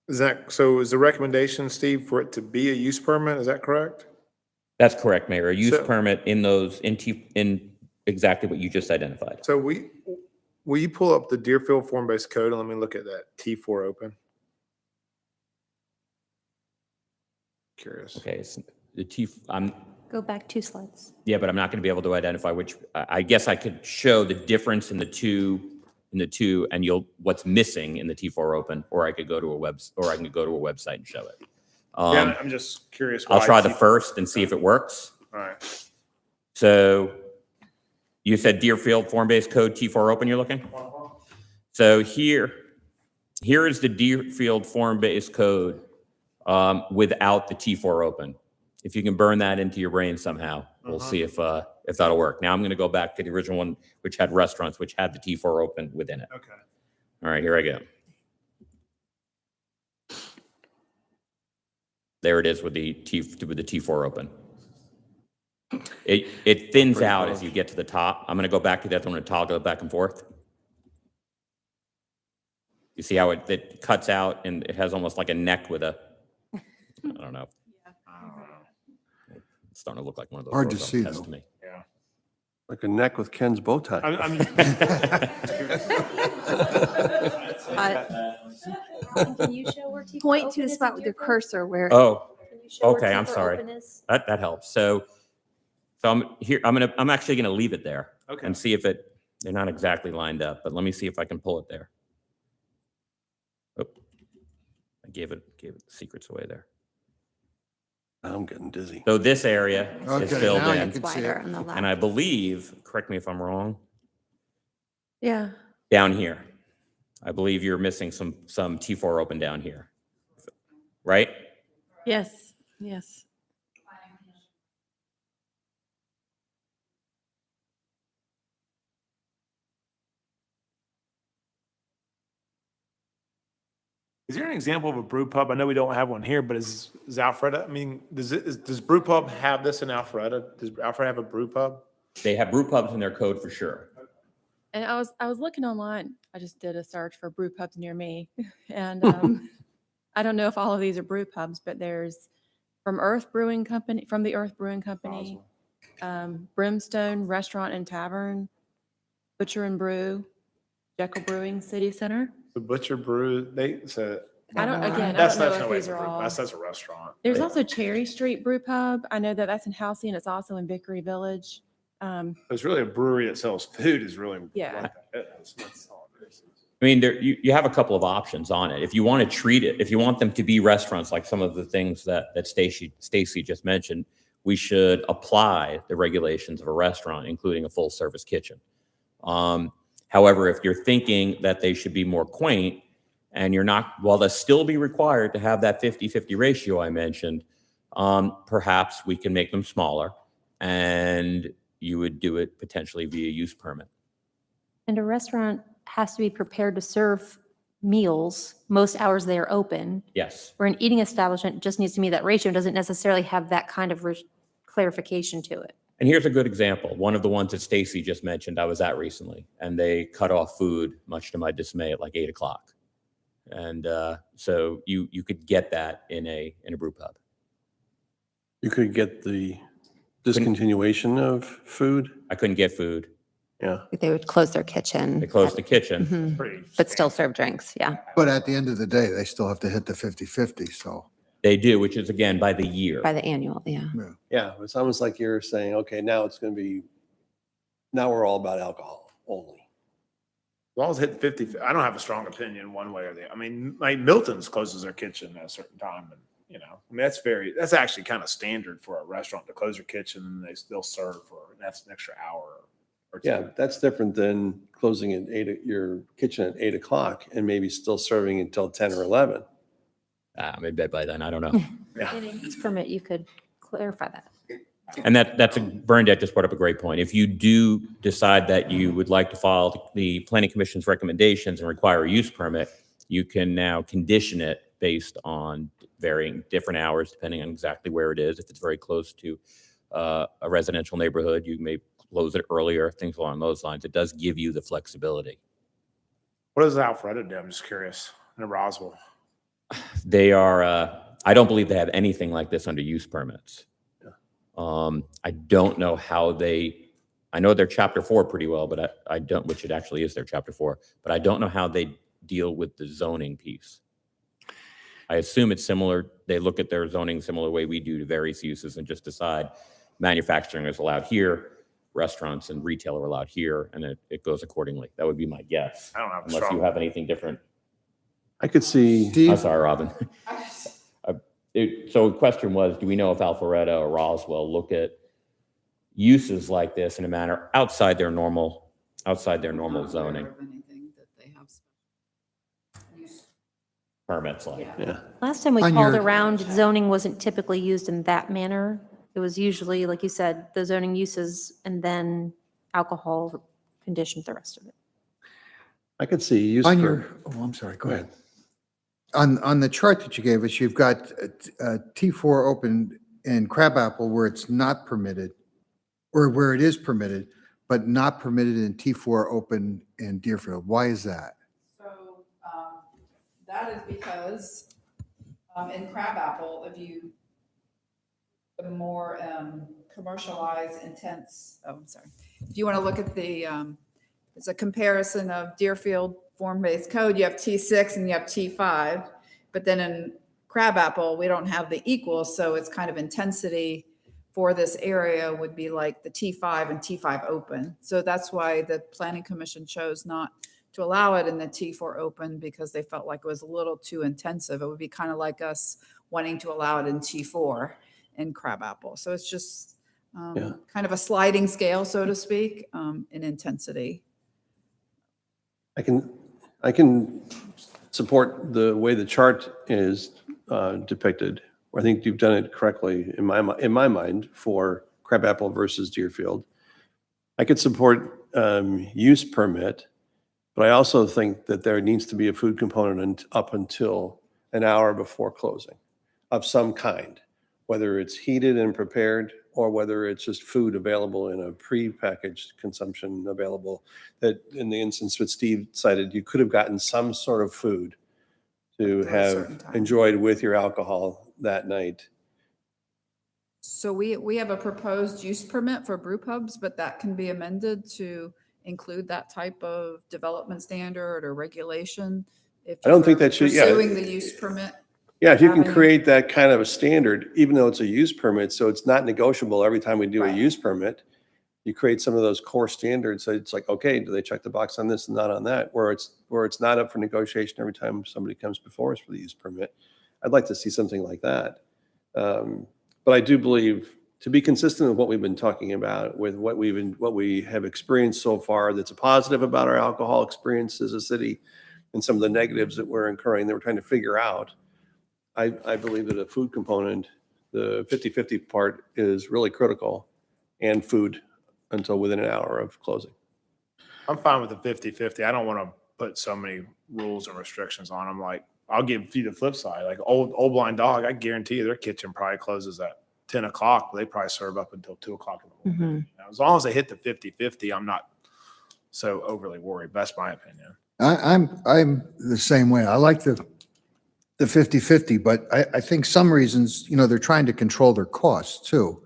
Is that, so is the recommendation, Steve, for it to be a use permit? Is that correct? That's correct, Mayor. A use So- permit in those, in exactly what you just identified. So will you pull up the Deerfield form-based code and let me look at that T4 open? Curious. Okay, so the T, I'm, Go back 2 slides. yeah, but I'm not going to be able to identify which, I guess I could show the difference in the two, and what's missing in the T4 open, or I could go to a website and show it. Yeah, I'm just curious. I'll why try the T4 first and see if it works. All right. So you said Deerfield form-based code T4 open you're looking? So here is the Deerfield form-based code without the T4 open. If you can burn that into your brain somehow, we'll see if that'll work. Now I'm going to go back to the original one, which had restaurants, which had the T4 open within it. Okay. All right, here I go. There it is with the T4 open. It thins out as you get to the top. I'm going to go back to that. I'm going to toggle it back and forth. You see how it cuts out and it has almost like a neck with a, I don't know. It's starting to look like one of those. Hard to Roosevelt see, tests though. to me. Yeah. Like a neck with Ken's bow tie. Can you show where T4 Point to the spot with your cursor where. Oh, Can you show where okay, I'm T4 sorry. open is? that helps. So I'm here, I'm actually going to leave it there Okay. and see if they're not exactly lined up, but let me see if I can pull it there. Oh, I gave it the secrets away there. I'm getting dizzy. So this area is Okay, filled now you in, can see Wider it. on the left. and I believe, correct me if I'm wrong, Yeah. down here, I believe you're missing some T4 open down here, right? Yes, yes. Is there an example of a brew pub? I know we don't have one here, but is Alfreda, I mean, does brew pub have this in Alfreda? Does Alfreda have a brew pub? They have brew pubs in their code for sure. And I was looking online. I just did a search for brew pubs near me. And I don't know if all of these are brew pubs, but there's from the Earth Brewing Company, Brimstone Restaurant and Tavern, Butcher and Brew, Jekyll Brewing City Center. The Butcher Brew, that's I don't know no if way these it's a are brew- all. That's a restaurant. There's also Cherry Street Brew Pub. I know that that's in Halsey and it's also in Vickery Village. It's really a brewery that sells food is really. Yeah. what that is. That's all it is. I mean, you have a couple of options on it. If you want to treat it, if you want them to be restaurants, like some of the things that Stacy just mentioned, we should apply the regulations of a restaurant, including a full service kitchen. However, if you're thinking that they should be more quaint and you're not, while they'll still be required to have that 50-50 ratio I mentioned, perhaps we can make them smaller and you would do it potentially via use permit. And a restaurant has to be prepared to serve meals most hours they are open, Yes. where an eating establishment just needs to meet that ratio, doesn't necessarily have that kind of clarification to it. And here's a good example. One of the ones that Stacy just mentioned, I was at recently, and they cut off food, much to my dismay, at like 8 o'clock. And so you could get that in a brew pub. You could get the discontinuation of food. I couldn't get food. Yeah. They would close their kitchen. They closed the kitchen. Mhm. Pretty But still serve drinks, yeah. But at the end of the day, they still have to hit the 50-50, so. They do, which is again by the year. By the annual, yeah. Yeah. It's almost like you're saying, okay, now it's going to be, now we're all about alcohol only. As long as it hit 50, I don't have a strong opinion one way or the other. I mean, like Milton's closes their kitchen at a certain time and, you know, I mean, that's actually kind of standard for a restaurant to close their kitchen and they'll serve for, that's an extra hour or two. Yeah. That's different than closing your kitchen at 8 o'clock and maybe still serving until 10 or 11. Maybe by then, I don't know. Yeah. In a use permit, you could clarify that. And Bernadette just brought up a great point. If you do decide that you would like to follow the Planning Commission's recommendations and require a use permit, you can now condition it based on varying different hours, depending on exactly where it is. If it's very close to a residential neighborhood, you may close it earlier, things along those lines. It does give you the flexibility. What does Alfreda do? I'm just curious. In Roswell. They are, I don't believe they have anything like this under use permits. I don't know how I know they're chapter 4 pretty well, but I don't, which it actually is their chapter 4, but I don't know how they deal with the zoning piece. I assume it's similar. They look at their zoning similar way we do to various uses and just decide manufacturing is allowed here, restaurants and retail are allowed here, and it goes accordingly. That would be my guess. I don't have a Unless strong. you have anything different. I could see, I'm Steve, sorry, Robin. So the question was, do we know if Alpharetta or Roswell look at uses like this in a manner outside their normal zoning permits like? yeah. Last time we On called your- around, zoning wasn't typically used in that manner. It was usually, like you said, the zoning uses and then alcohol conditions, the rest of it. I could see use on per, your, oh, I'm sorry, go ahead. On the chart that you gave us, you've got T4 open in Crabapple where it's not permitted, or where it is permitted, but not permitted in T4 open in Deerfield. Why is that? So that is because in Crabapple, the more commercialized, intense, if you want to look at it's a comparison of Deerfield form-based code, you have T6 and you have T5, but then in Crabapple, we don't have the equal, so it's kind of intensity for this area would be like the T5 and T5 open. So that's why the Planning Commission chose not to allow it in the T4 open, because they felt like it was a little too intensive. It would be kind of like us wanting to allow it in T4 in Crabapple. So it's just kind of a sliding scale, so to speak, in intensity. I can support the way the chart is depicted. I think you've done it correctly in my mind for Crabapple versus Deerfield. I could support use permit, but I also think that there needs to be a food component up until an hour before closing of some kind, whether it's heated and prepared or whether it's just food available in a pre-packaged consumption available. That in the instance that Steve cited, you could have gotten some sort of food to At a certain have time. enjoyed with your alcohol that night. So we have a proposed use permit for brew pubs, but that can be amended to include that type of development standard or regulation. If I don't you think were that should- yeah. Pursuing the use permit. Yeah, if you can Avenue. create that kind of a standard, even though it's a use permit, so it's not negotiable every time we do a Right. use permit, you create some of those core standards. So it's like, okay, do they check the box on this and not on that? Where it's not up for negotiation every time somebody comes before us for the use permit. I'd like to see something like that. But I do believe, to be consistent with what we've been talking about, with what we have experienced so far, that's a positive about our alcohol experience as a city, and some of the negatives that we're incurring that we're trying to figure out. I believe that a food component, the 50-50 part, is really critical, and food until within an hour of closing. I'm fine with the 50-50. I don't want to put so many rules and restrictions on them. Like, I'll give you the flip side. Like Old Blind Dog, I guarantee you their kitchen probably closes at 10 o'clock, but they probably serve up until 2 o'clock in the morning. Mhm. You know, as long as they hit the 50-50, I'm not so overly worried. That's my opinion. I'm the same way. I like the 50-50, but I think some reasons, they're trying to control their costs too.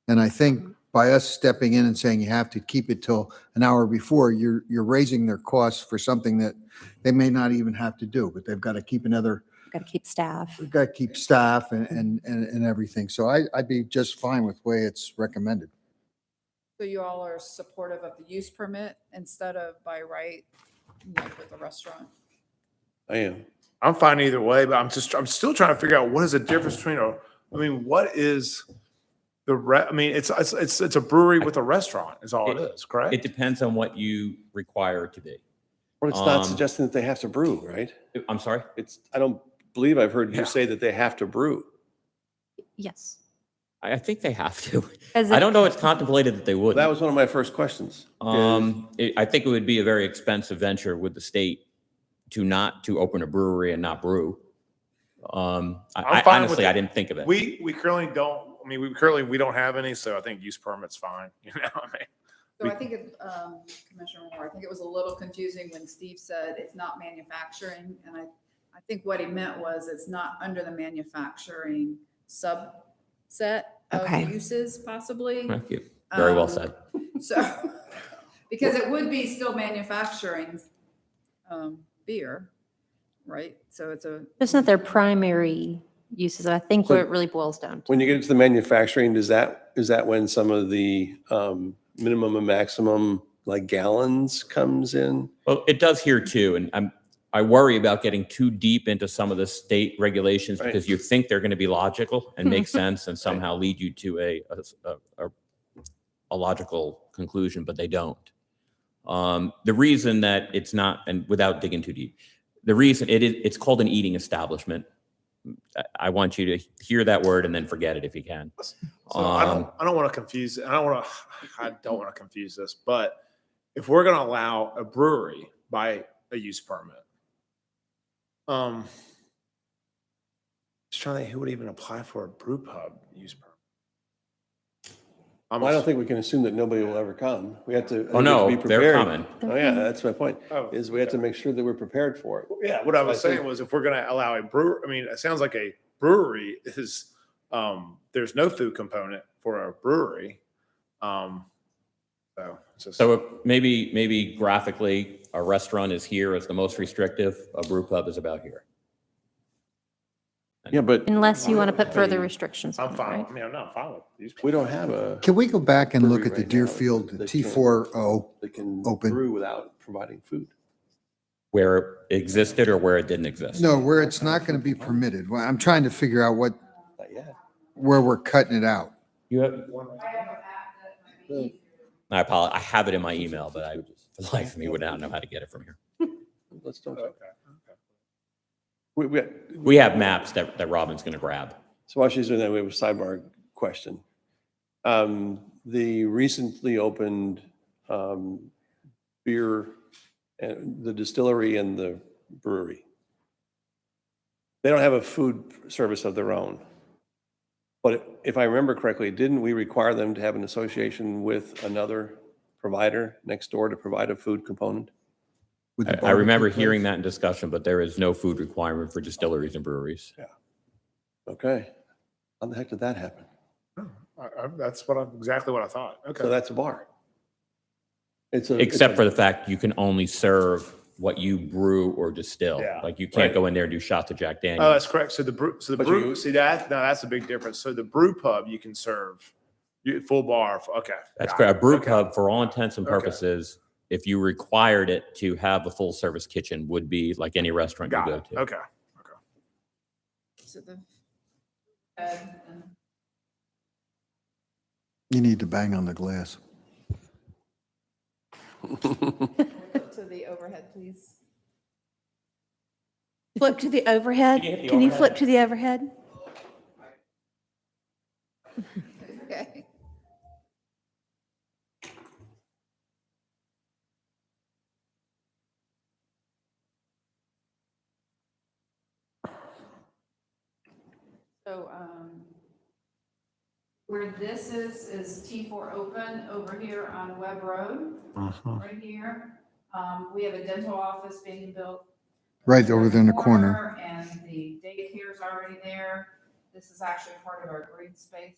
And I think by us stepping in and saying you have to keep it till an hour before, you're raising their costs for something that they may not even have to do, but they've got to keep Got to keep staff. we've got to keep staff and everything. So I'd be just fine with the way it's recommended. So you all are supportive of the use permit instead of by right, like with the restaurant? I am. I'm fine either way, but I'm still trying to figure out what is the difference between what is it's a brewery with a restaurant is all it is, correct? It depends on what you require it to be. Or it's not Um, suggesting that they have to brew, right? I'm sorry? I don't believe I've heard Yeah. you say that they have to brew. Yes. I think they have to. As I it- don't know it's contemplated that they would. That was one of my first questions. I think it would be a very expensive venture with the state to open a brewery and not brew. I'm I fine with honestly, it. I didn't think of it. We currently don't. We don't have any, so I think use permit's fine. So I think, Commissioner Moore, I think it was a little confusing when Steve said it's not manufacturing, and I think what he meant was it's not under the manufacturing subset of Okay. uses possibly. Thank you. Very well Um, said. So, because it would be still manufacturing beer, right? So it's a. It's not their primary uses. I think what it really boils down to. When you get into the manufacturing, is that when some of the minimum and maximum like gallons comes in? Well, it does here too, and I worry about getting too deep into some of the state regulations Right. because you think they're going to be logical and make sense and somehow lead you to a logical conclusion, but they don't. The reason that it's not, and without digging too deep, the reason it's called an eating establishment. I want you to hear that word and then forget it if you can. So I don't want to confuse. I don't want to confuse this. But if we're going to allow a brewery by a use permit, just trying to think who would even apply for a brew pub use permit. Well, I don't think we can assume that nobody will ever come. We have to. Oh, no, be they're prepared. coming. Oh, yeah, that's my point, Oh, is we have to make sure that we're prepared for it. Yeah, what I was I think- saying was if we're going to allow a brewer, I mean, it sounds like a brewery is, there's no food component for a brewery. So it's just. So maybe graphically, a restaurant is here as the most restrictive. A brew pub is about here. Yeah, but Unless you want to put further restrictions on I'm it, fine. right? I mean, I'm not fine with these. we don't have a. Can we go back and look brewery at the right now Deerfield that can- T40? That can open. brew without providing food. Where it existed or where it didn't exist. No, where it's not going to be permitted. Well, I'm trying to figure out Not yet. where we're cutting it out. You have. I apologize. I have it in my email, but I, for the life of me, would not know how to get it from here. Let's don't. Okay. We have maps that Robin's going to grab. So while she's doing that, we have a sidebar question. The recently opened beer, and the distillery and the brewery, they don't have a food service of their own. But if I remember correctly, didn't we require them to have an association with another provider next door to provide a food component? with the I remember barbecue hearing place. that in discussion, but there is no food requirement for distilleries and breweries. Okay. How the heck did that happen? That's exactly what I thought. So Okay. that's a bar. Except for the fact you can only serve what you brew or distill. Yeah, Like you can't right. go in there and do shots of Jack Oh, Daniels. that's correct. So the brew, But you- see that? No, that's a big difference. So the brew pub, you can serve full bar. Okay. That's Got correct. it. A brew Okay. pub, for all intents and Okay. purposes, if you required it to have a full service kitchen, would be like any restaurant you Got go it. to. Okay. So the. You need to bang on the glass. To the overhead, please. Flip to the overhead. Can you hit the Can you overhead? flip to the overhead? Okay. So, where this is T4 open over here on Webb Road, right here. We have a dental office being built. Right over there in the corner. And the daycare's already there. This is actually part of our green space.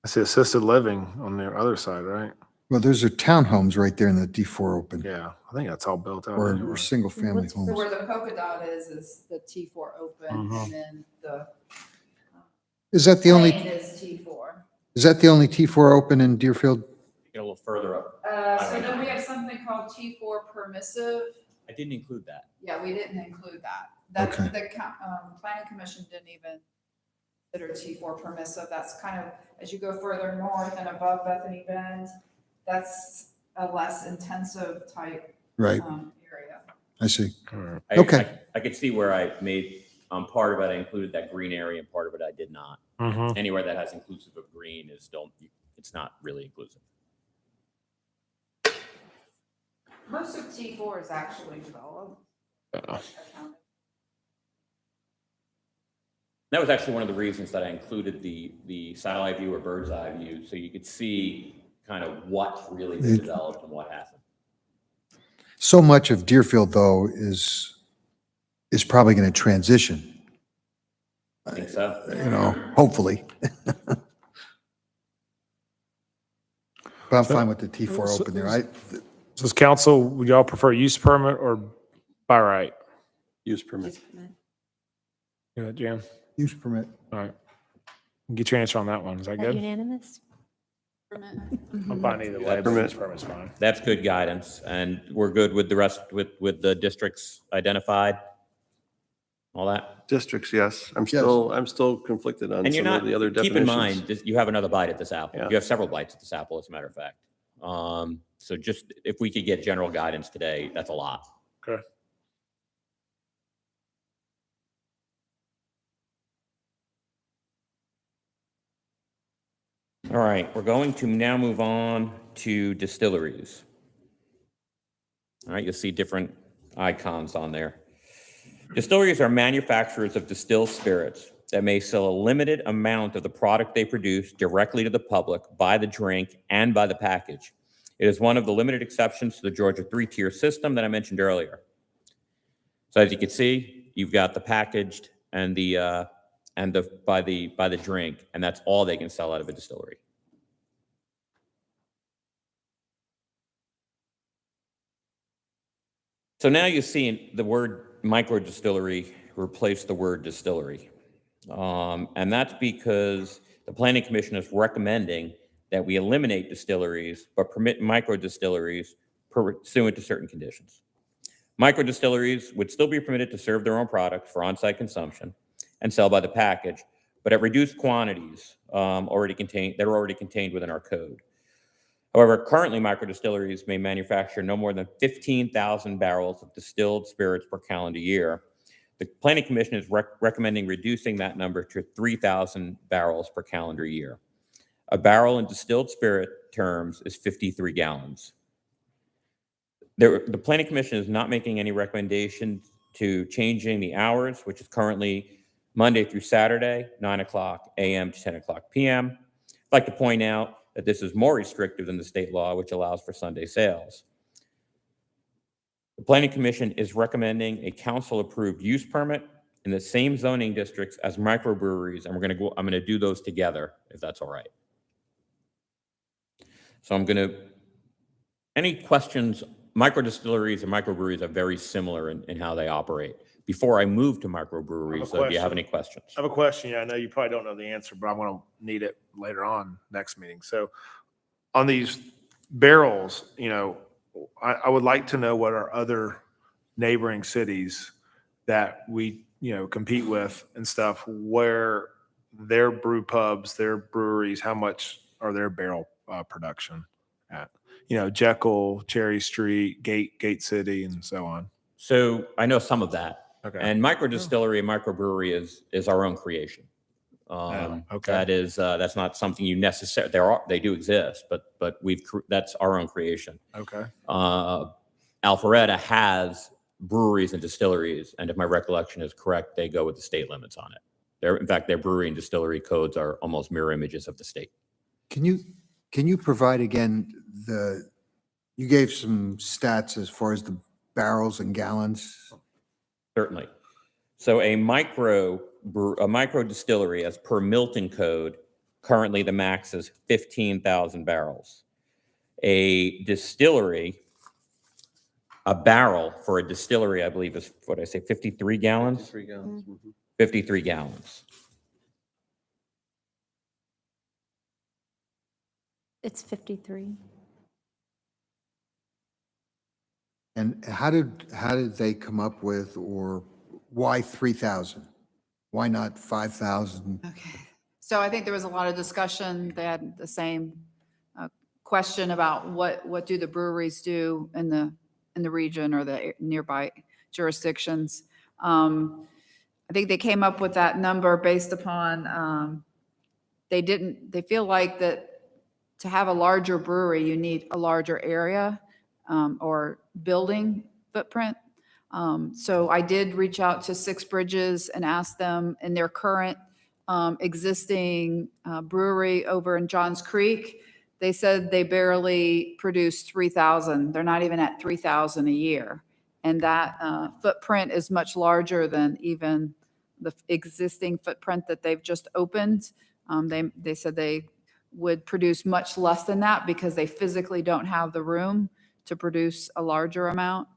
I see assisted living on the other side, right? Well, there's are townhomes right there in the D4 open Yeah, I think that's all built out. or anyway. single family What's- So homes. where the polka dot is the T4 open, and then the Is that the plane only, is T4. is that the only T4 open in Deerfield? Get a little further up. So then we have something called T4 permissive. I didn't include that. Yeah, we didn't include that. That, Okay. the planning commission didn't even consider T4 permissive. That's kind of, as you go further north and above Bethany Bend, that's a less intensive type Right, area. I see. Okay. I could see where I made, part of it, I included that green area and part of it I did not. Mhm. Anywhere that has inclusive of green is still, it's not really inclusive. Most of T4 is actually developed. That was actually one of the reasons that I included the satellite view or bird's eye view, so you could see kind of what's really been developed and what hasn't. So much of Deerfield, though, is is probably going to transition, I think so. hopefully. But I'm fine with the T4 open there. So as council, would y'all prefer use permit or by right? Use permit. Yeah, Jan? Use permit. All right. Get your answer on that one. Is that Is that good? unanimous? I'm fine either way, but Permit. use permit's fine. That's good guidance, and we're good with the rest, with the districts identified, all that. Districts, yes. I'm still conflicted on And you're some not, of the other keep definitions. in mind, you have another bite at this apple. Yeah. You have several bites at this apple, as a matter of fact. So just, if we could get general guidance today, that's a lot. Okay. All right, we're going to now move on to distilleries. All right, you'll see different icons on there. Distilleries are manufacturers of distilled spirits that may sell a limited amount of the product they produce directly to the public by the drink and by the package. It is one of the limited exceptions to the Georgia three-tier system that I mentioned earlier. So as you can see, you've got the packaged and the by the drink, and that's all they can sell out of a distillery. So now you see the word micro distillery replace the word distillery. And that's because the Planning Commission is recommending that we eliminate distilleries, but permit micro distilleries pursuant to certain conditions. Micro distilleries would still be permitted to serve their own products for on-site consumption and sell by the package, but at reduced quantities that are already contained within our code. However, currently micro distilleries may manufacture no more than 15,000 barrels of distilled spirits per calendar year. The Planning Commission is recommending reducing that number to 3,000 barrels per calendar year. A barrel in distilled spirit terms is 53 gallons. The Planning Commission is not making any recommendation to changing the hours, which is currently Monday through Saturday, 9 o'clock a.m. to 10 o'clock p.m. I'd like to point out that this is more restrictive than the state law, which allows for Sunday sales. The Planning Commission is recommending a council-approved use permit in the same zoning districts as microbreweries, and I'm going to do those together, if that's all right. So any questions? Micro distilleries and microbreweries are very similar in how they operate. Before I move to microbreweries, do you have any questions? I have a question. Yeah, I know you probably don't know the answer, but I'm going to need it later on next meeting. So on these barrels, I would like to know what our other neighboring cities that we, compete with and stuff, where their brew pubs, their breweries, how much are their barrel production at? Jekyll, Cherry Street, Gate City, and so on. So I know some of that. Okay. And micro distillery and microbrewery is our own creation. Okay. That's not something you necessarily, they do exist, but that's our own creation. Okay. Alpharetta has breweries and distilleries, and if my recollection is correct, they go with the state limits on it. In fact, their brewery and distillery codes are almost mirror images of the state. Can you provide again you gave some stats as far as the barrels and gallons? Certainly. So a micro distillery, as per Milton code, currently the max is 15,000 barrels. A distillery, a barrel for a distillery, I believe is, 53 gallons? 53 gallons. Mhm. 53 gallons. It's 53. And how did they come up with, or why 3,000? Why not 5,000? Okay. So I think there was a lot of discussion. They had the same question about what do the breweries do in the region or the nearby jurisdictions. I think they came up with that number based upon they feel like that to have a larger brewery, you need a larger area or building footprint. So I did reach out to Six Bridges and ask them in their current existing brewery over in Johns Creek. They said they barely produce 3,000. They're not even at 3,000 a year. And that footprint is much larger than even the existing footprint that they've just opened. They said they would produce much less than that because they physically don't have the room to produce a larger amount.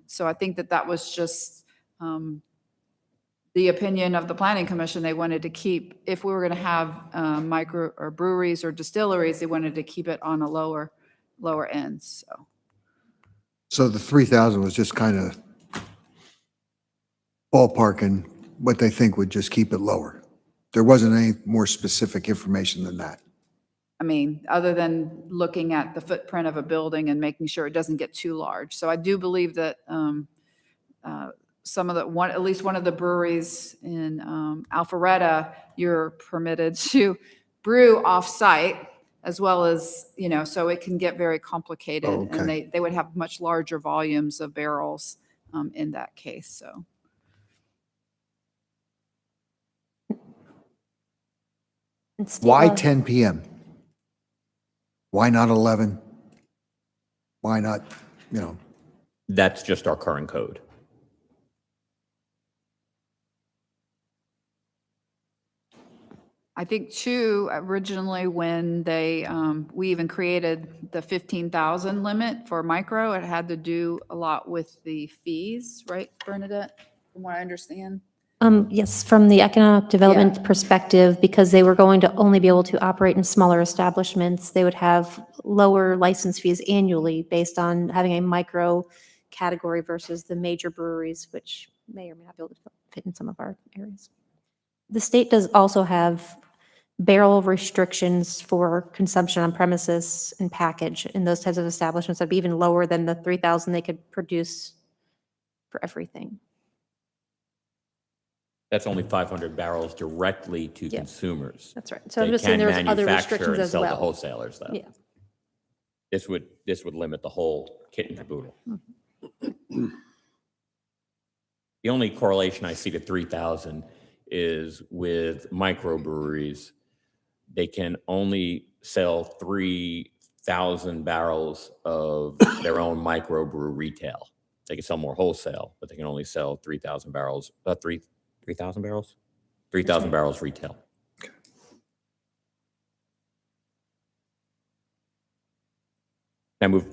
So I think that that was just the opinion of the Planning Commission. They wanted to keep, if we were going to have micro or breweries or distilleries, they wanted to keep it on a lower end. So the 3,000 was just kind of ballparking what they think would just keep it lower. There wasn't any more specific information than that. I mean, other than looking at the footprint of a building and making sure it doesn't get too large. So I do believe that some of at least one of the breweries in Alpharetta, you're permitted to brew off-site as well as, so it can get very complicated. Oh, okay. And they would have much larger volumes of barrels in that case, so. And state Why law- 10 PM? Why not 11? Why not, That's just our current code. I think too, originally when we even created the 15,000 limit for micro, it had to do a lot with the fees, right, Bernadette, from what I understand? Yes, from the economic development perspective, because they were going to only be able to operate in smaller establishments, they would have lower license fees annually based on having a micro category versus the major breweries, which may or may not be able to fit in some of our areas. The state does also have barrel restrictions for consumption on premises and package in those types of establishments that'd be even lower than the 3,000 they could produce for everything. That's only 500 barrels directly to Yeah. consumers. That's right. So I'm just saying there's other restrictions as Sell to well. wholesalers, though. Yeah. This would limit the whole kit and caboodle. The only correlation I see to 3,000 is with microbreweries. They can only sell 3,000 barrels of their own microbrew retail. They can sell more wholesale, but they can only sell 3,000 barrels, 3,000 barrels? 3,000 barrels retail.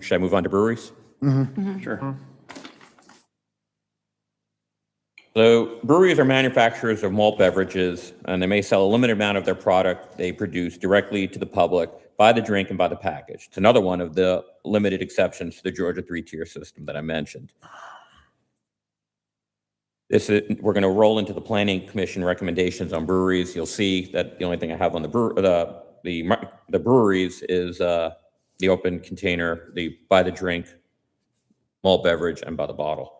Should I move on to breweries? Sure. So breweries are manufacturers of malt beverages, and they may sell a limited amount of their product they produce directly to the public by the drink and by the package. It's another one of the limited exceptions to the Georgia three-tier system that I mentioned. We're going to roll into the Planning Commission recommendations on breweries. You'll see that the only thing I have on the breweries is the open container, the by the drink, malt beverage, and by the bottle.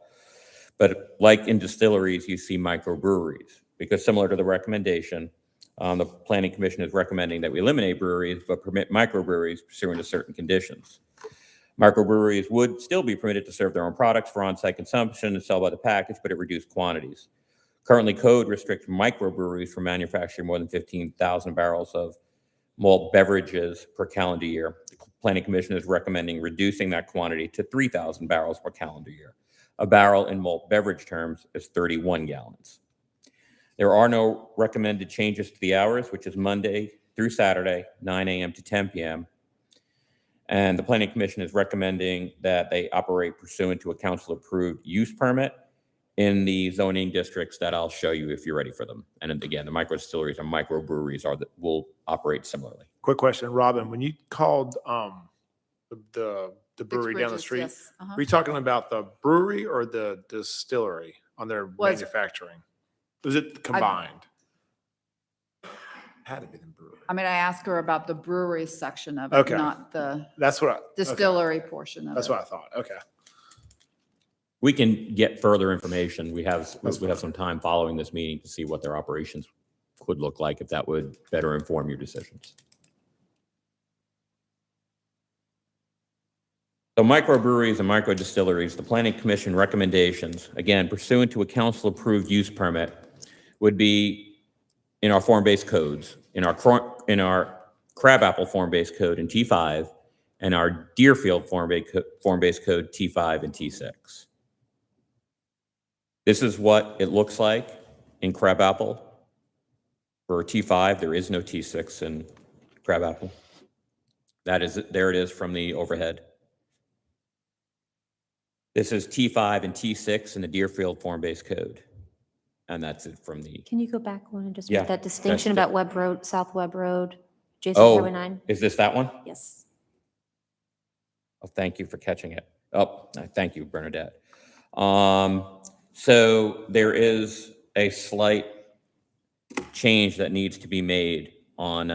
But like in distilleries, you see microbreweries, because similar to the recommendation, the Planning Commission is recommending that we eliminate breweries, but permit microbreweries pursuant to certain conditions. Microbreweries would still be permitted to serve their own products for on-site consumption and sell by the package, but at reduced quantities. Currently, code restricts microbreweries from manufacturing more than 15,000 barrels of malt beverages per calendar year. The Planning Commission is recommending reducing that quantity to 3,000 barrels per calendar year. A barrel in malt beverage terms is 31 gallons. There are no recommended changes to the hours, which is Monday through Saturday, 9 a.m. to 10 p.m. And the Planning Commission is recommending that they operate pursuant to a council-approved use permit in the zoning districts that I'll show you if you're ready for them. And then again, the micro distilleries and microbreweries will operate similarly. Quick question, Robin, when you called the brewery down the Bridges, street, yes, uh-huh. were you talking about the brewery or the distillery on their Was- manufacturing? Was it combined? Had to be the brewery. I mean, I asked her about the brewery section of it, Okay. not the That's what distillery portion of it. That's what I thought. Okay. We can get further information. We have some time following this meeting to see what their operations could look like, if that would better inform your decisions. So microbreweries and microdistilleries, the Planning Commission recommendations, again, pursuant to a council-approved use permit, would be in our form-based codes, in our crabapple form-based code in T5, and our Deerfield form-based code T5 and T6. This is what it looks like in Crabapple. For T5, there is no T6 in Crabapple. That is, there it is from the overhead. This is T5 and T6 in the Deerfield form-based code. And that's it from the, Can you go back one and just Yeah, make that distinction that's about Webb Road, South Webb Road, Jason Highway oh, 9? is this that one? Yes. Oh, thank you for catching it. Oh, thank you, Bernadette. So there is a slight change that needs to be made on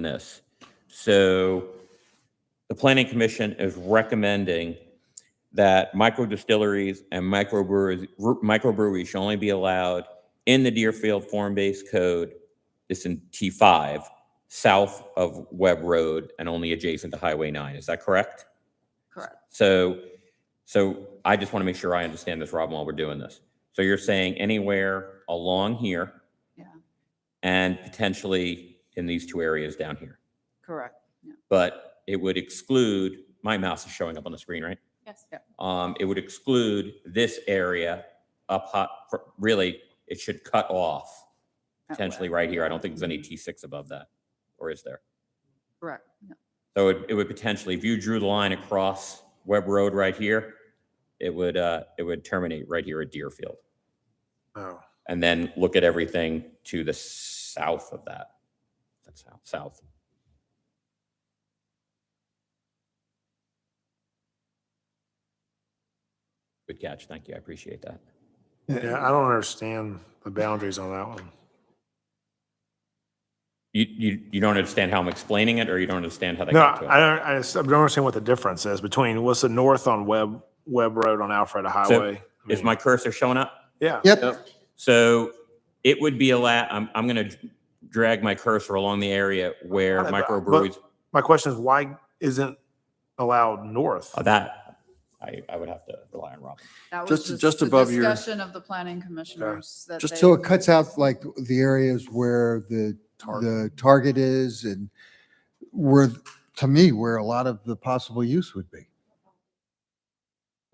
this. So the Planning Commission is recommending that micro distilleries and microbreweries should only be allowed in the Deerfield form-based code. It's in T5, south of Webb Road and only adjacent to Highway 9. Is that correct? Correct. So I just want to make sure I understand this, Robin, while we're doing this. So you're saying anywhere along here Yeah, and potentially in these two areas down here, correct. Yeah. but it would exclude, my mouse is showing up on the screen, right? Yes. It would exclude this area up hot, really, it should cut off potentially right here. I don't think there's any T6 above that, or is there? Correct. Yeah. So it would potentially, if you drew the line across Webb Road right here, it would terminate right here at Deerfield. Oh. And then look at everything to the south of that. That's south. Good catch. Thank you. I appreciate that. Yeah, I don't understand the boundaries on that one. You don't understand how I'm explaining it, or you don't understand how they No, got to it? I don't understand what the difference is between what's the north on Webb Road on Alpharetta Highway. I Is mean, my cursor showing up? yeah. Yep. So it would be I'm going to drag my cursor along the area where But- microbreweries. My question is, why isn't allowed north? That I would have to rely on Robin. That was Just the above your- discussion of the planning commissioners that Just they- so it cuts out like the areas where the target is and where, to me, where a lot of the possible use would be.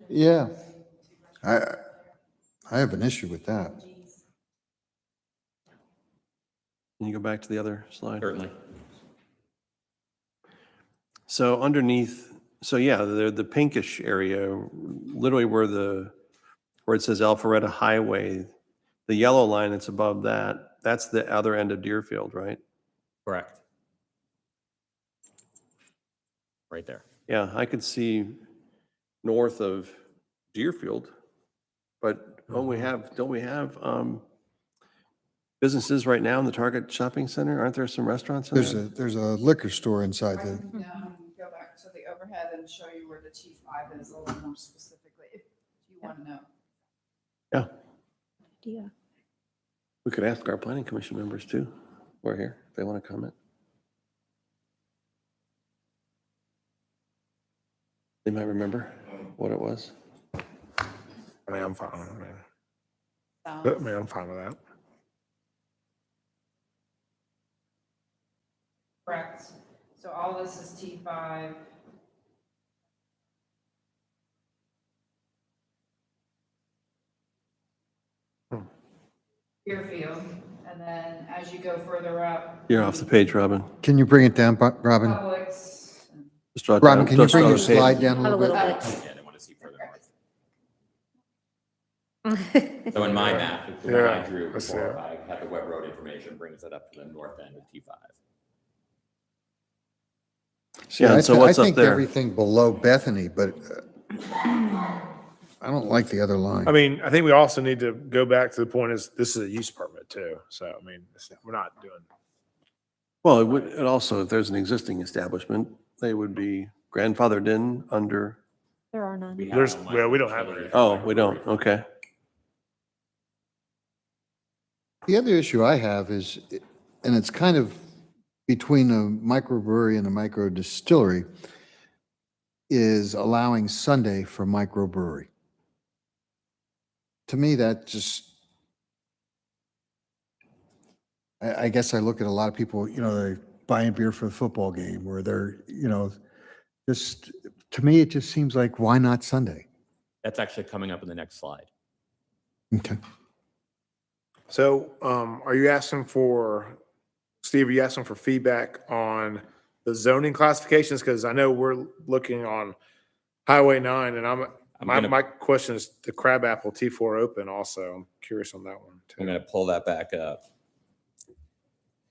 Yeah. I have an issue with that. Can you go back to the other slide? Certainly. So underneath, so yeah, the pinkish area, literally where it says Alpharetta Highway, the yellow line that's above that, that's the other end of Deerfield, right? Correct. Right there. Yeah, I could see north of Deerfield, but don't we have businesses right now in the Target Shopping Center? Aren't there some restaurants in there? There's a liquor store inside I the, can go back to the overhead and show you where the T5 is a little more specifically, if you want to know. Yeah, Yeah. we could ask our planning commission members too. We're here, if they want to comment. They might remember what it was. I mean, I'm fine. I So, mean, I'm fine with that. correct. So all this is T5. Deerfield, and then as you go further up. You're off the page, Robin. can you bring it down, Robin? Publix. Just draw it Robin, down. can you Just bring draw your the page. slide down a Not a little little bit? bit. Yeah, they want to see further north. So in my map, the one I Yeah, drew I see before, it. I had the Webb Road information, brings it up to the north end of T5. Yeah, and so what's I up think there? everything below Bethany, but I don't like the other line. I mean, I think we also need to go back to the point is this is a use permit too. So, I mean, we're not doing. Well, it would, and also if there's an existing establishment, they would be grandfathered in under, There are none. We have There's, no well, we don't have microdistillery. any. oh, we don't, okay. The other issue I have is, and it's kind of between a microbrewery and a micro distillery, is allowing Sunday for microbrewery. To me, that just, I guess I look at a lot of people, they're buying beer for the football game, or they're, just, to me, it just seems like, why not Sunday? That's actually coming up in the next slide. Okay. So, are you asking for, Steve, are you asking for feedback on the zoning classifications? Because I know we're looking on Highway 9, and my question is the Crabapple T4 open also. I'm curious on that one too. I'm going to pull that back up.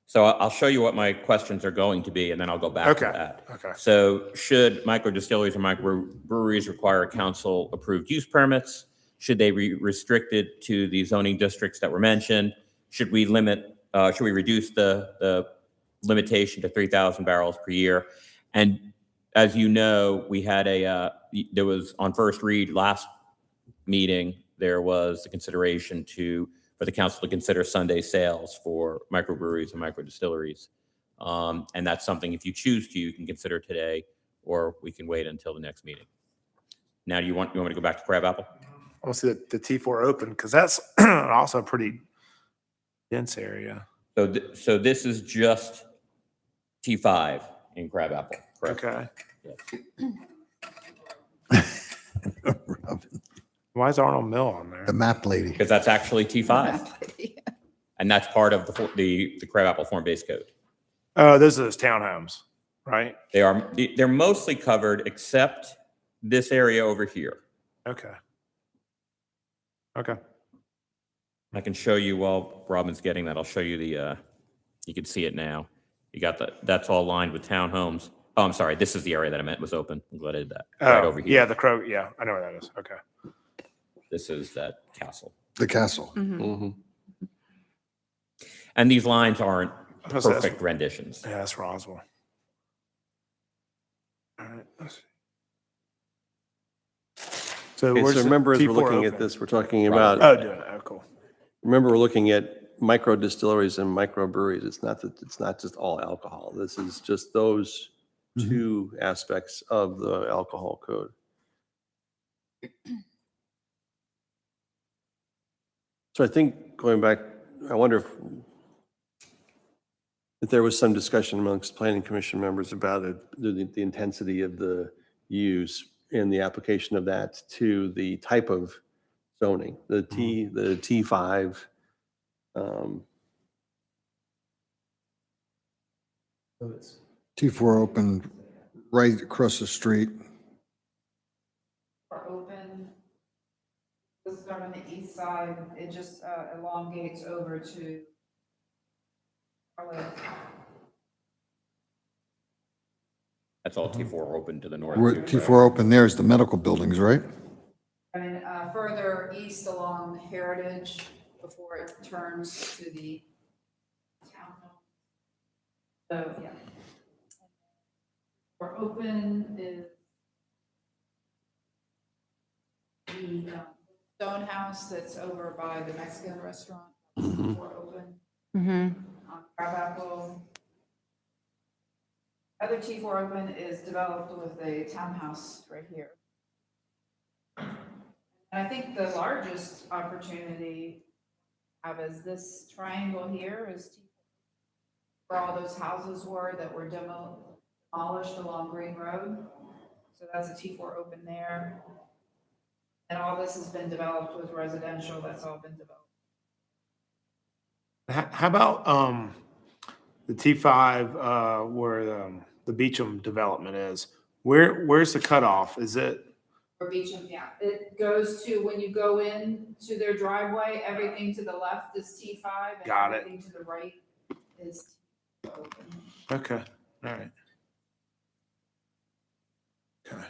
So I'll show you what my questions are going to be, and then I'll go back to Okay, that. okay. So should micro distilleries and microbreweries require council-approved use permits? Should they be restricted to the zoning districts that were mentioned? Should we reduce the limitation to 3,000 barrels per year? And as you know, we had there was on first read last meeting, there was the consideration for the council to consider Sunday sales for microbreweries and microdistilleries. And that's something, if you choose to, you can consider today, or we can wait until the next meeting. Now, you want me to go back to Crabapple? I want to see the T4 open because that's also a pretty dense area. So this is just T5 in Crabapple, correct? Okay. Yes. Robin, Why is Arnold Mill on there? the map lady. Because that's actually T5, and that's part of the Crabapple form-based code. Oh, those are those townhomes, right? They're mostly covered except this area over here. Okay. Okay. I can show you while Robin's getting that. I'll show you you can see it now. You got that's all lined with townhomes. Oh, I'm sorry. This is the area that I meant was open. I'm glad I did that. Right over here. Yeah, the Crow. Yeah, I know where that is. Okay. This is that castle. The castle. Mhm. And these lines aren't I was gonna say perfect renditions. Yeah, that's Roswell. All right. Let's see. So, Okay, where's so the remember, as we're T4 looking at open? this, we're talking Right. about, Oh, doing it. Oh, cool. remember, we're looking at micro distilleries and microbreweries. It's not just all alcohol. This is just those two aspects of the alcohol code. So I think going back, I wonder if there was some discussion amongst planning commission members about the intensity of the use and the application of that to the type of zoning, the T5. T4 open right across the street. Are open. Let's start on the east side. It just elongates over to. That's all T4 open to the north. Where too, T4 correct? open there is the medical buildings, right? I mean, further east along Heritage before it turns to the townhome. So, yeah. We're open is the stone house that's over by the Mexican restaurant. We're open on Crabapple. Other T4 open is developed with a townhouse right here. And I think the largest opportunity have is this triangle here is T4, where all those houses were that were demolished along Green Road. So that's a T4 open there. And all this has been developed with residential, that's all been developed. How about the T5 where the Beecham development is? Where's the cutoff? Is it? For Beecham, yeah, it goes to, when you go in to their driveway, everything to the left is T5. And Got it. everything to the right is T4 open. Okay. All right. Okay.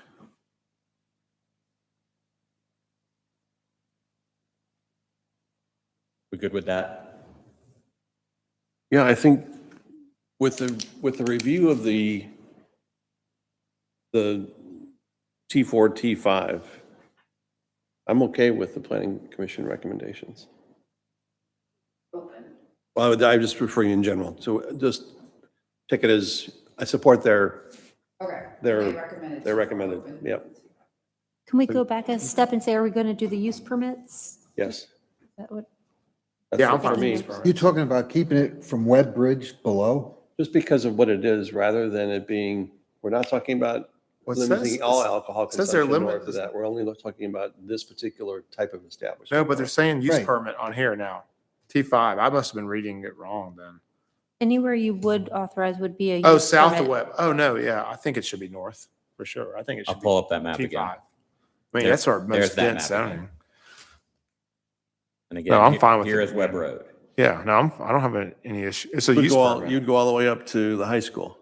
We good with that? Yeah, I think with the review of the T4, T5, I'm okay with the planning commission recommendations. Open. Well, I'm just referring in general. So just take it as, I support their Okay. They're- They recommended. they're T4 recommended. open. Yep. Can we go back a step and say, are we going to do the use permits? Yes. Is that what- That's Yeah, I'm for fine with me. these permits. You're talking about keeping it from Webb Bridge below? Just because of what it is, rather than it being, we're not talking about Well, it limiting says- all alcohol says they're consumption north limited- of that. We're only talking about this particular type of establishment. No, but they're saying use Right. permit on here now. T5. I must have been reading it wrong then. Anywhere you would authorize would be a Oh, use south of permit. Webb. Oh, no, yeah, I think it should be north, for sure. I think it I'll should be pull up that map T5. again. I mean, There- that's our there's most that dense map again. zoning. And No, I'm again, fine with here it. is Webb Road. Yeah, no, I don't have any issue. It's a You'd use go all, permit. you'd go all the way up to the high school.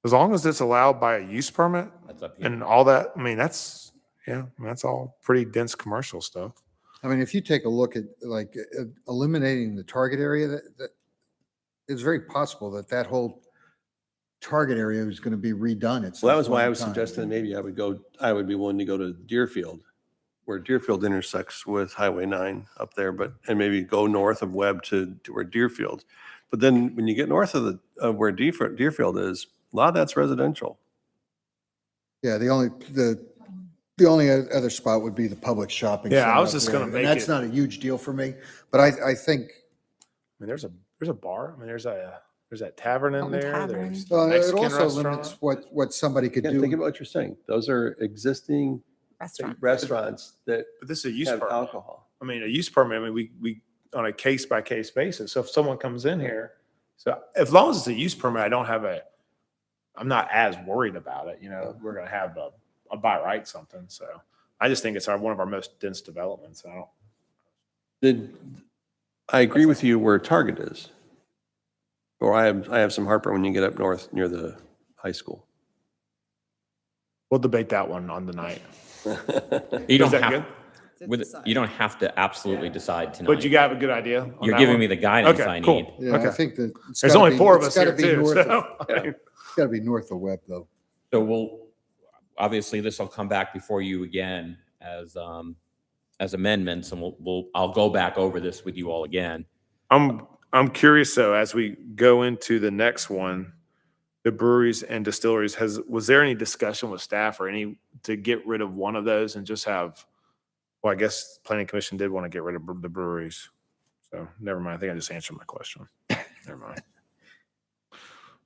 As long as it's allowed by a use permit That's up here. and all that, I mean, that's, yeah, I mean, that's all pretty dense commercial stuff. I mean, if you take a look at like eliminating the target area, that it's very possible that that whole target area is going to be redone. At some Well, that was why point I in was time. suggesting maybe I would be willing to go to Deerfield, where Deerfield intersects with Highway 9 up there, and maybe go north of Webb to where Deerfield. But then when you get north of where Deerfield is, a lot of that's residential. Yeah, the only other spot would be the public shopping. Yeah, I center was up just there, gonna and make that's it- not a huge deal for me, but I think, I mean, there's a bar. I mean, there's that tavern in Milton there. Tavern. There's well, it Mexican also limits restaurant. what somebody could Yeah, think do. about what you're saying. Those are existing Restaurant. restaurants that But this is a use have permit. alcohol. I mean, a use permit, I mean, we on a case by case basis. So if someone comes in here, so as long as it's a use permit, I'm not as worried about it. You know, we're going to have a by right something. So I just think it's one of our most dense developments. I agree with you where Target is. Or I have some heartburn when you get up north near the high school. We'll debate that one on the night. You Is don't that have, good? you don't have to absolutely decide tonight. But you got a good idea? on You're that giving one? me the guidance Okay, I cool. need. Yeah, I Okay. think that. There's only four of us here It's too. north of, So, it's got to be north of Webb though. So obviously this will come back before you again as amendments, and I'll go back over this with you all again. I'm curious though, as we go into the next one, the breweries and distilleries, was there any discussion with staff or any to get rid of one of those and just have, well, I guess planning commission did want to get rid of the breweries. So never mind. I think I just answered my question. Never mind.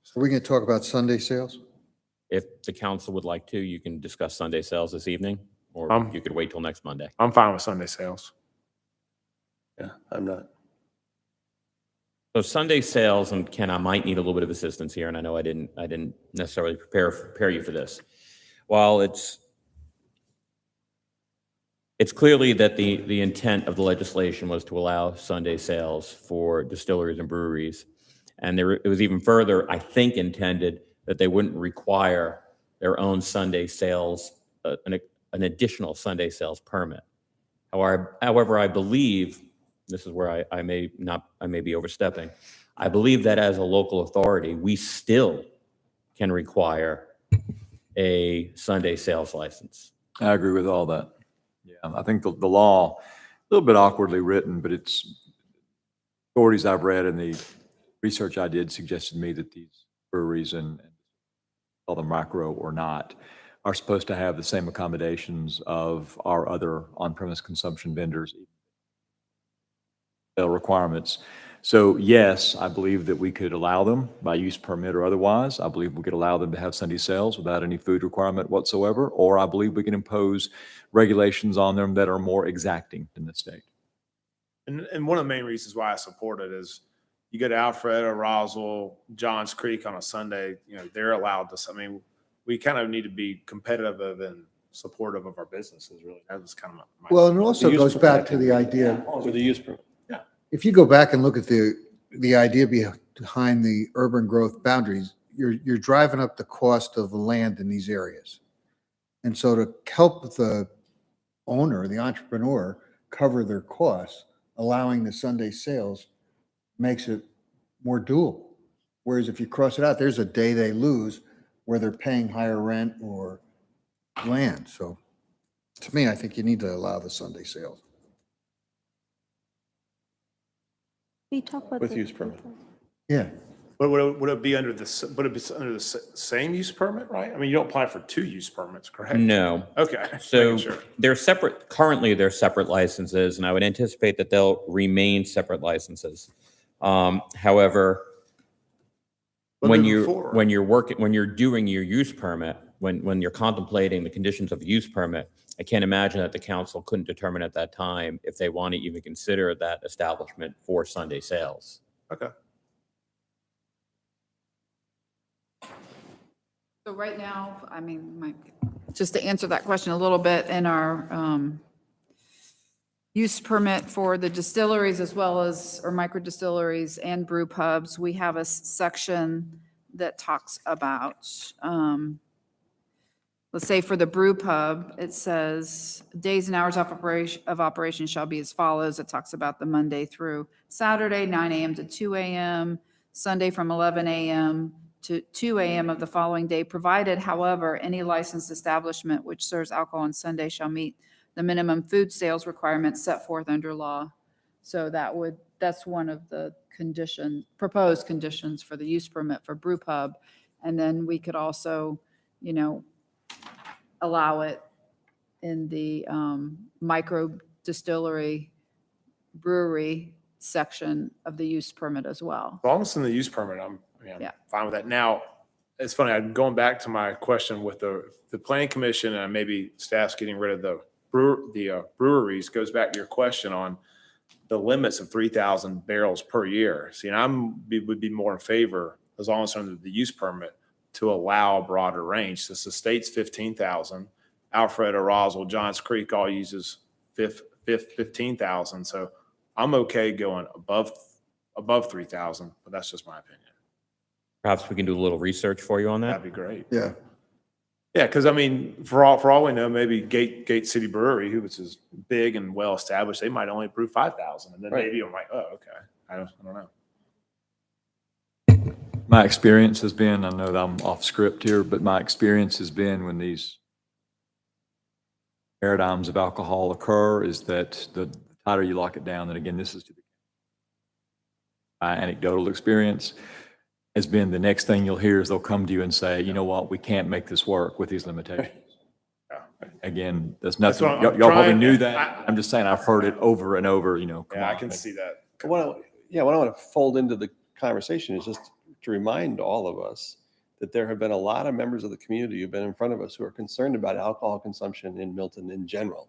So we can talk about Sunday sales? If the council would like to, you can discuss Sunday sales this evening, or you could wait till next Monday. I'm fine with Sunday sales. Yeah, I'm not. So Sunday sales, and Ken, I might need a little bit of assistance here, and I know I didn't necessarily prepare you for this. While it's clearly that the intent of the legislation was to allow Sunday sales for distilleries and breweries, and it was even further, I think, intended that they wouldn't require their own Sunday sales, an additional Sunday sales permit. However, I believe, this is where I may be overstepping. I believe that as a local authority, we still can require a Sunday sales license. I agree with all that. Yeah, I think the law, a little bit awkwardly written, but it's authorities I've read and the research I did suggested to me that these breweries and call them micro or not, are supposed to have the same accommodations of our other on-premise consumption vendors requirements. So yes, I believe that we could allow them by use permit or otherwise. I believe we could allow them to have Sunday sales without any food requirement whatsoever, or I believe we can impose regulations on them that are more exacting than the state. And one of the main reasons why I support it is you go to Alfred or Roswell, Johns Creek on a Sunday, they're allowed to, I mean, we kind of need to be competitive and supportive of our businesses, really. That was kind of my. Well, and it also use goes permit. back to the idea, With the use permit. if you go back and look at the idea behind the urban growth boundaries, you're driving up the cost of the land in these areas. And so to help the owner, the entrepreneur, cover their costs, allowing the Sunday sales makes it more doable. Whereas if you cross it out, there's a day they lose where they're paying higher rent or land. So to me, I think you need to allow the Sunday sales. We talk about With the- use permit. Yeah. But would it be under the same use permit, right? I mean, you don't apply for two use permits, correct? No. Okay. So making sure. currently they're separate licenses, and I would anticipate that they'll remain separate licenses. However, But when moving you're forward- when you're doing your use permit, when you're contemplating the conditions of a use permit, I can't imagine that the council couldn't determine at that time if they want to even consider that establishment for Sunday sales. Okay. So right now, I mean, just to answer that question a little bit, in our use permit for the distilleries as well as, or micro distilleries and brew pubs, we have a section that talks about, let's say for the brew pub, it says days and hours of operation shall be as follows. It talks about the Monday through Saturday, 9 a.m. to 2 a.m., Sunday from 11 a.m. to 2 a.m. of the following day, provided, however, any licensed establishment which serves alcohol on Sunday shall meet the minimum food sales requirements set forth under law. So that's one of the proposed conditions for the use permit for brew pub. And then we could also, allow it in the micro distillery brewery section of the use permit as well. As long as it's in the use permit, I'm fine with that. Now, it's funny, I'm going back to my question with the planning commission and maybe staff's getting rid of the breweries, goes back to your question on the limits of 3,000 barrels per year. See, and would be more in favor, as long as under the use permit, to allow a broader range. Since the state's 15,000, Alpharetta, Roswell, Johns Creek all uses 15,000. So I'm okay going above 3,000, but that's just my opinion. Perhaps we can do a little research for you on that. That'd be great. Yeah. Yeah, because I mean, for all we know, maybe Gate City Brewery, which is big and well established, they might only brew 5,000, and then Right. maybe I'm like, oh, okay, I don't know. My experience has been, I know that I'm off script here, but my experience has been when these paradigms of alcohol occur is that the tighter you lock it down, and again, this is to my anecdotal experience, has been the next thing you'll hear is they'll come to you and say, you know what, we can't make this work with these limitations. Yeah. Again, there's That's nothing, what I'm y'all probably trying- knew that. I'm just saying, I've heard it over and over, come Yeah, I on. can see that. What I want to fold into the conversation is just to remind all of us that there have been a lot of members of the community who've been in front of us who are concerned about alcohol consumption in Milton in general.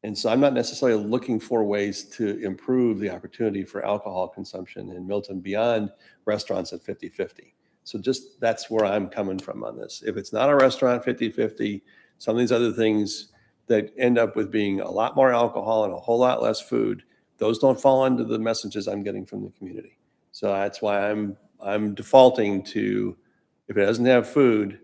And so I'm not necessarily looking for ways to improve the opportunity for alcohol consumption in Milton beyond restaurants at 50/50. So just that's where I'm coming from on this. If it's not a restaurant 50/50, some of these other things that end up with being a lot more alcohol and a whole lot less food, those don't fall into the messages I'm getting from the community. So that's why I'm defaulting to, if it doesn't have food,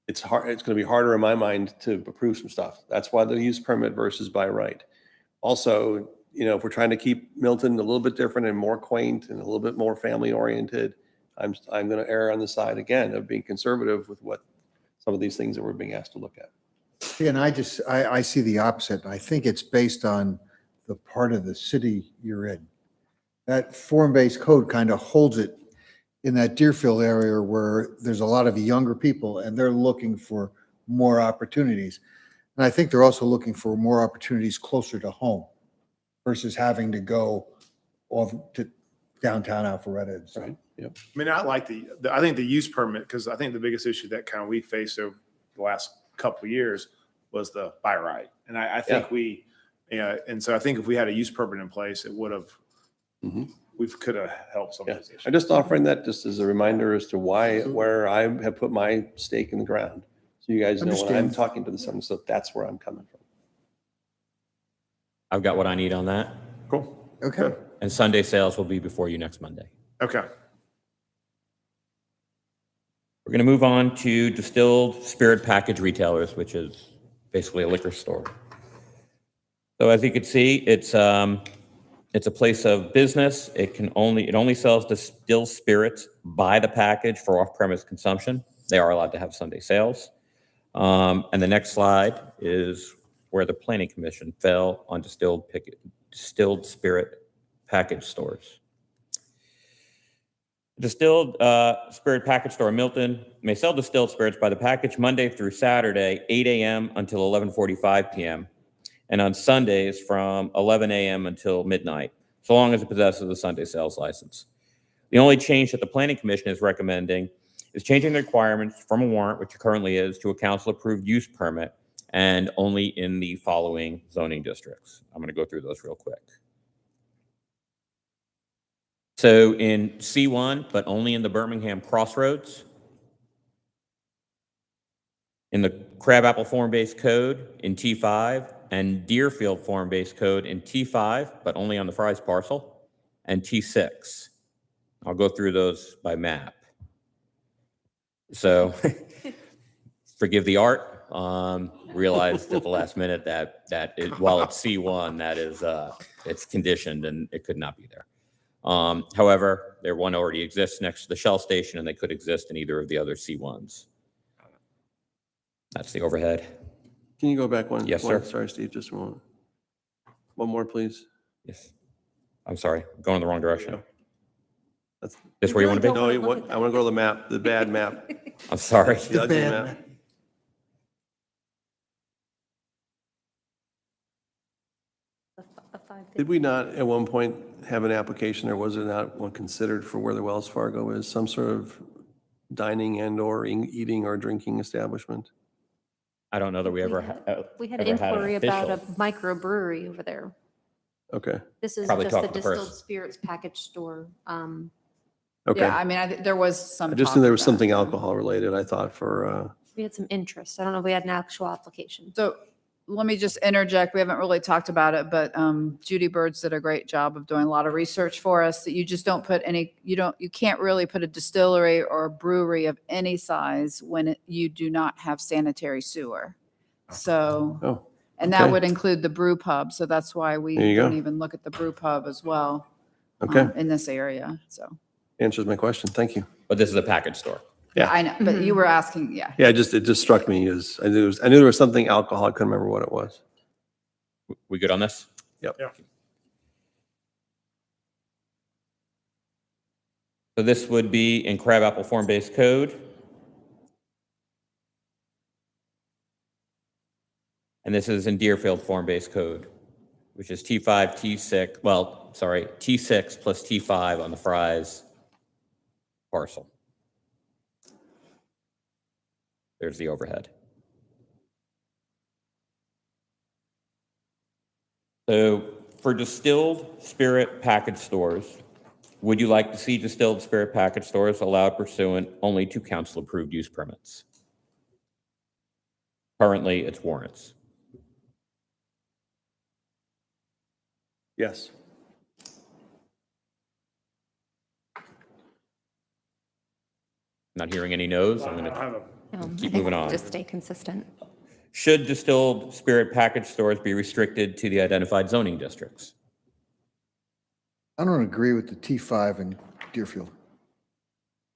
it's hard. It's going to be harder in my mind to approve some stuff. That's why the use permit versus by right. Also, if we're trying to keep Milton a little bit different and more quaint and a little bit more family oriented, I'm going to err on the side again of being conservative with what some of these things that we're being asked to look at. Yeah, and I see the opposite. I think it's based on the part of the city you're in. That form-based code kind of holds it in that Deerfield area where there's a lot of younger people and they're looking for more opportunities. And I think they're also looking for more opportunities closer to home versus having to go off to downtown Alpharetta and stuff. Right. Yep. I mean, I think the use permit, because I think the biggest issue that kind of we faced over the last couple of years was the by right. And I think and so I think if we had a use permit in place, it would have, we could have helped some of those issues. I'm just offering that just as a reminder as to where I have put my stake in the ground. So you guys know when I'm Understand. talking to the sun, so that's where I'm coming from. I've got what I need on that. Cool. Okay. Good. And Sunday sales will be before you next Monday. Okay. We're going to move on to distilled spirit package retailers, which is basically a liquor store. So as you can see, it's a place of business. It only sells distilled spirits by the package for off-premise consumption. They are allowed to have Sunday sales. And the next slide is where the Planning Commission fell on distilled spirit package stores. Distilled spirit package store in Milton may sell distilled spirits by the package Monday through Saturday, 8 a.m. until 11:45 p.m. and on Sundays from 11 a.m. until midnight, so long as it possesses a Sunday sales license. The only change that the Planning Commission is recommending is changing the requirements from a warrant, which it currently is, to a council-approved use permit, and only in the following zoning districts. I'm going to go through those real quick. So in C1, but only in the Birmingham Crossroads. In the Crabapple form-based code in T5, and Deerfield form-based code in T5, but only on the Fry's parcel, and T6. I'll go through those by map. So forgive the art. Realized at the last minute that while it's C1, that is it's conditioned and it could not be there. However, their one already exists next to the Shell station, and they could exist in either of the other C1s. That's the overhead. Can you go back one? Yes, one? sir. Sorry, Steve, just a moment. One more, please. Yes. I'm sorry, I'm going in the wrong direction. That's, This where you want to be? no, I want to go to the map, the bad map. I'm sorry. The ugly map. Did we not at one point have an application, or was it not one considered for where the Wells Fargo is, some sort of dining and or eating or drinking establishment? I don't know that we ever We had an ever had an inquiry about a official. microbrewery over there. Okay, This is Probably just the talk to the person. distilled spirits package store. okay. Yeah, I mean, there was some. I just talk knew there of was that. something alcohol related, I thought, for, We had some interest. I don't know if we had an actual application. So let me just interject. We haven't really talked about it, but Judy Birds did a great job of doing a lot of research for us that you just don't put any, you can't really put a distillery or a brewery of any size when you do not have sanitary sewer. So, oh, and that okay. would include the brew pub. So that's why we There you go. don't even look at the brew pub as well okay. in this area. So Answers my question. Thank you. But this is a package store. Yeah. I know, but you were asking, yeah. Yeah, it just struck me as, I knew there was something alcohol. I couldn't remember what it was. We good on this? Yep. Yeah. So this would be in Crabapple form-based code. And this is in Deerfield form-based code, which is T5, T6, well, sorry, T6 plus T5 on the Fry's parcel. There's the overhead. So for distilled spirit package stores, would you like to see distilled spirit package stores allowed pursuant only to council-approved use permits? Currently, it's warrants. Yes. Not hearing any no's, I'm going I to have a keep moving on. Just stay consistent. Should distilled spirit package stores be restricted to the identified zoning districts? I don't agree with the T5 in Deerfield.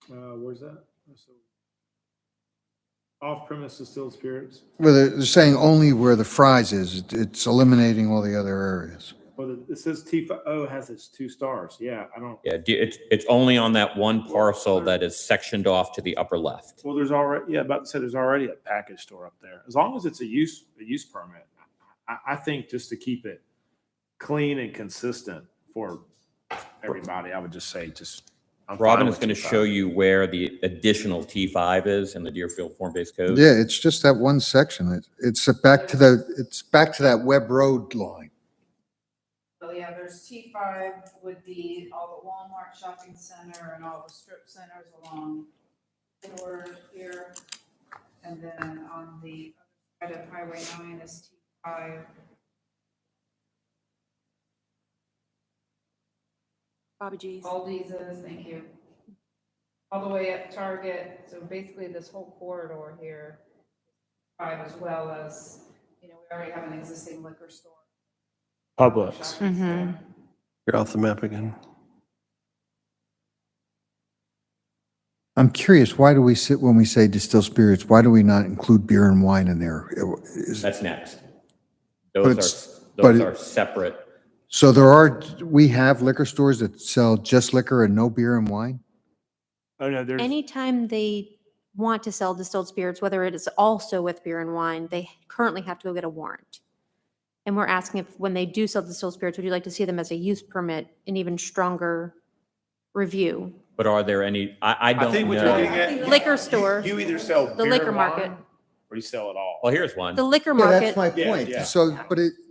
where's that? So, off-premise distilled spirits. Well, they're saying only where the Fry's is. It's eliminating all the other areas. Well, it says T5, oh, it has its 2 stars. Yeah, I don't, Yeah, it's only on that one parcel that is sectioned off to the upper left. well, there's already, yeah, about to say there's already a package store up there. As long as it's a use permit, I think just to keep it clean and consistent for everybody, I would just say just. I'm fine Robin is with going to T5. show you where the additional T5 is in the Deerfield form-based code. Yeah, it's just that one section. It's back to that Webb Road line. So yeah, there's T5 would be all the Walmart shopping center and all the strip centers along Ford here. And then on the other side of Highway 9 is T5. Bobby G's. Aldi's is, thank you. All the way up Target, so basically this whole corridor here, 5 as well as, we already have an existing liquor store. Publix. Shopping center. You're off the map again. I'm curious, why do we sit, when we say distilled spirits, why do we not include beer and wine in there? That's next. But Those it's- are, but those it- are separate. So we have liquor stores that sell just liquor and no beer and wine? Oh, no, there's, Anytime they want to sell distilled spirits, whether it is also with beer and wine, they currently have to go get a warrant. And we're asking if, when they do sell distilled spirits, would you like to see them as a use permit, an even stronger review? But are there any, I I don't think what you're getting know. at. Liquor store. You either sell The beer liquor and market. wine, or you sell it all. Well, here's one. The liquor Yeah, that's market, my Yeah, point. yeah. So,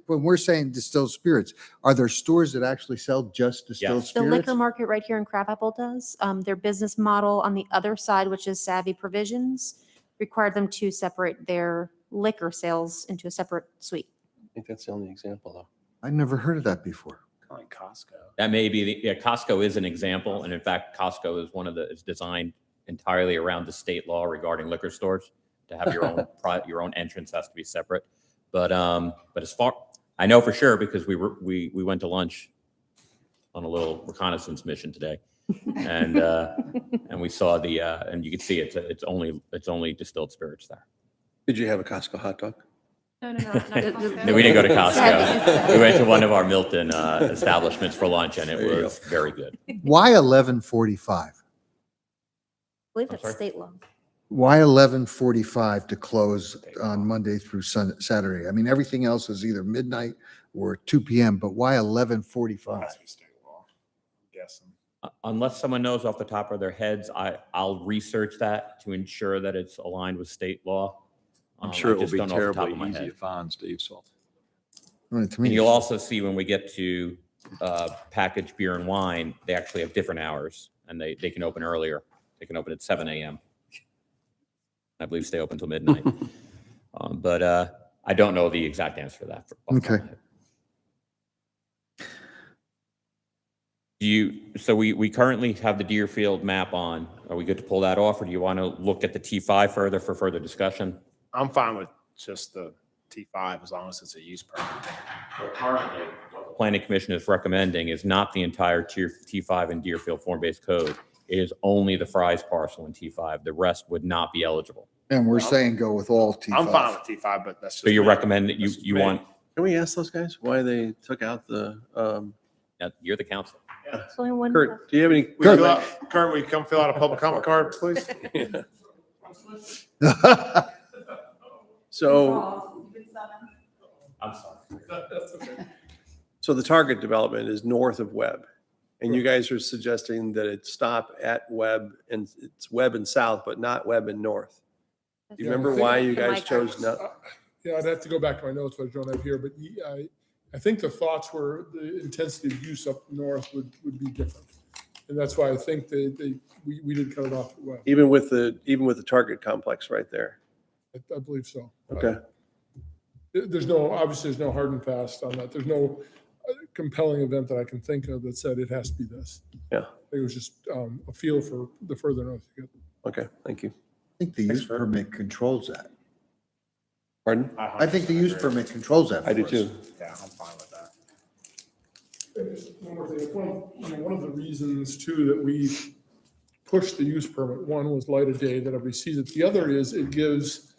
when we're saying distilled spirits, are there stores that actually sell just distilled Yes. the spirits? liquor market right here in Crabapple does. Their business model on the other side, which is Savvy Provisions, required them to separate their liquor sales into a separate suite. I think that's the only example, though. I'd never heard of that before. Like Costco. That may be, yeah, Costco is an example. And in fact, Costco is is designed entirely around the state law regarding liquor stores to have your own, your own entrance has to be separate. But as far, I know for sure because we went to lunch on a little reconnaissance mission today. And we saw and you can see it's only distilled spirits there. Did you have a Costco hot dog? No, Costco. No, we didn't go to Costco. We went to one of our Milton establishments for lunch and it was very good. Why 11:45? I believe I'm that's sorry? state law. Why 11:45 to close on Monday through Saturday? I mean, everything else is either midnight or 2 PM, but why 11:45? Has to be state law, I'm guessing. Unless someone knows off the top of their heads, I'll research that to ensure that it's aligned with state law. I'm sure I it will just be don't know off the top terribly of my easy head. to find, Steve, so. Well, to And me, you'll also see when we get to packaged beer and wine, they actually have different hours and they can open earlier. They can open at 7 a.m. I believe stay open until midnight. But I don't know the exact answer to that. Okay. So we currently have the Deerfield map on. Are we good to pull that off or do you want to look at the T5 further for further discussion? I'm fine with just the T5 as long as it's a use permit. Currently, what the Planning Commission is recommending is not the entire T5 and Deerfield form-based code. It is only the Fry's parcel in T5. The rest would not be eligible. and we're saying go with all T5. I'm fine with T5, but that's just. So you me. recommend that That's just you me. want, Can we ask those guys why they took out the, you're the council. It's only one. Kurt, do you have any? Will you fill out- Kurt, will you come fill out a public comment card, please? So, I'm sorry. so the target development is north of Webb. And you guys are suggesting that it stop at Webb and it's Webb and south, but not Webb and north. Do you remember why you guys chose not? Yeah, I'd have to go back to my notes, but I don't have here, but I think the thoughts were the intensity of use up north would be different. And that's why I think we did cut it off at Webb. Even with the target complex right there. I believe so. Okay. Obviously, there's no hard and fast on that. There's no compelling event that I can think of that said it has to be this. Yeah. It was just a feel for the further north you get. Okay, thank you. I think the use permit controls that. Pardon? I think the use permit controls that. I do for us. too. Yeah, I'm fine with that. One more thing, one of the reasons too that we pushed the use permit, one was light of day that everybody sees it. The other is it gives,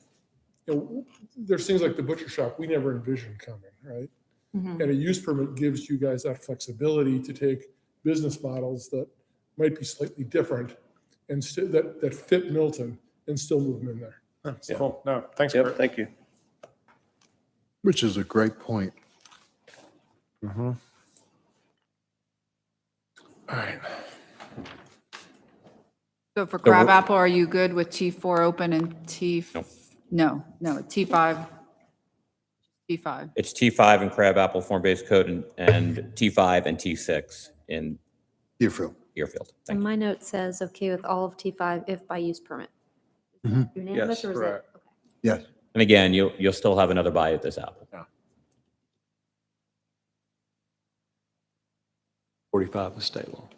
there's things like the butcher shop we never envisioned coming, right? And a use permit gives you guys that flexibility to take business models that might be slightly different and that fit Milton and still move them in there. That's cool. No, thanks, Yep, Kurt. thank you. Which is a great point. All right. So for Crabapple, are you good with T4 open and T? No. No, T5. T5. It's T5 and Crabapple form-based code and T5 and T6 in Deerfield. Deerfield. And Thank you. my note says okay with all of T5 if by use permit. Mhm. Unanimous Yes, or is it? correct. Okay. Yes. And again, you'll still have another bite at this apple. 45 is state law.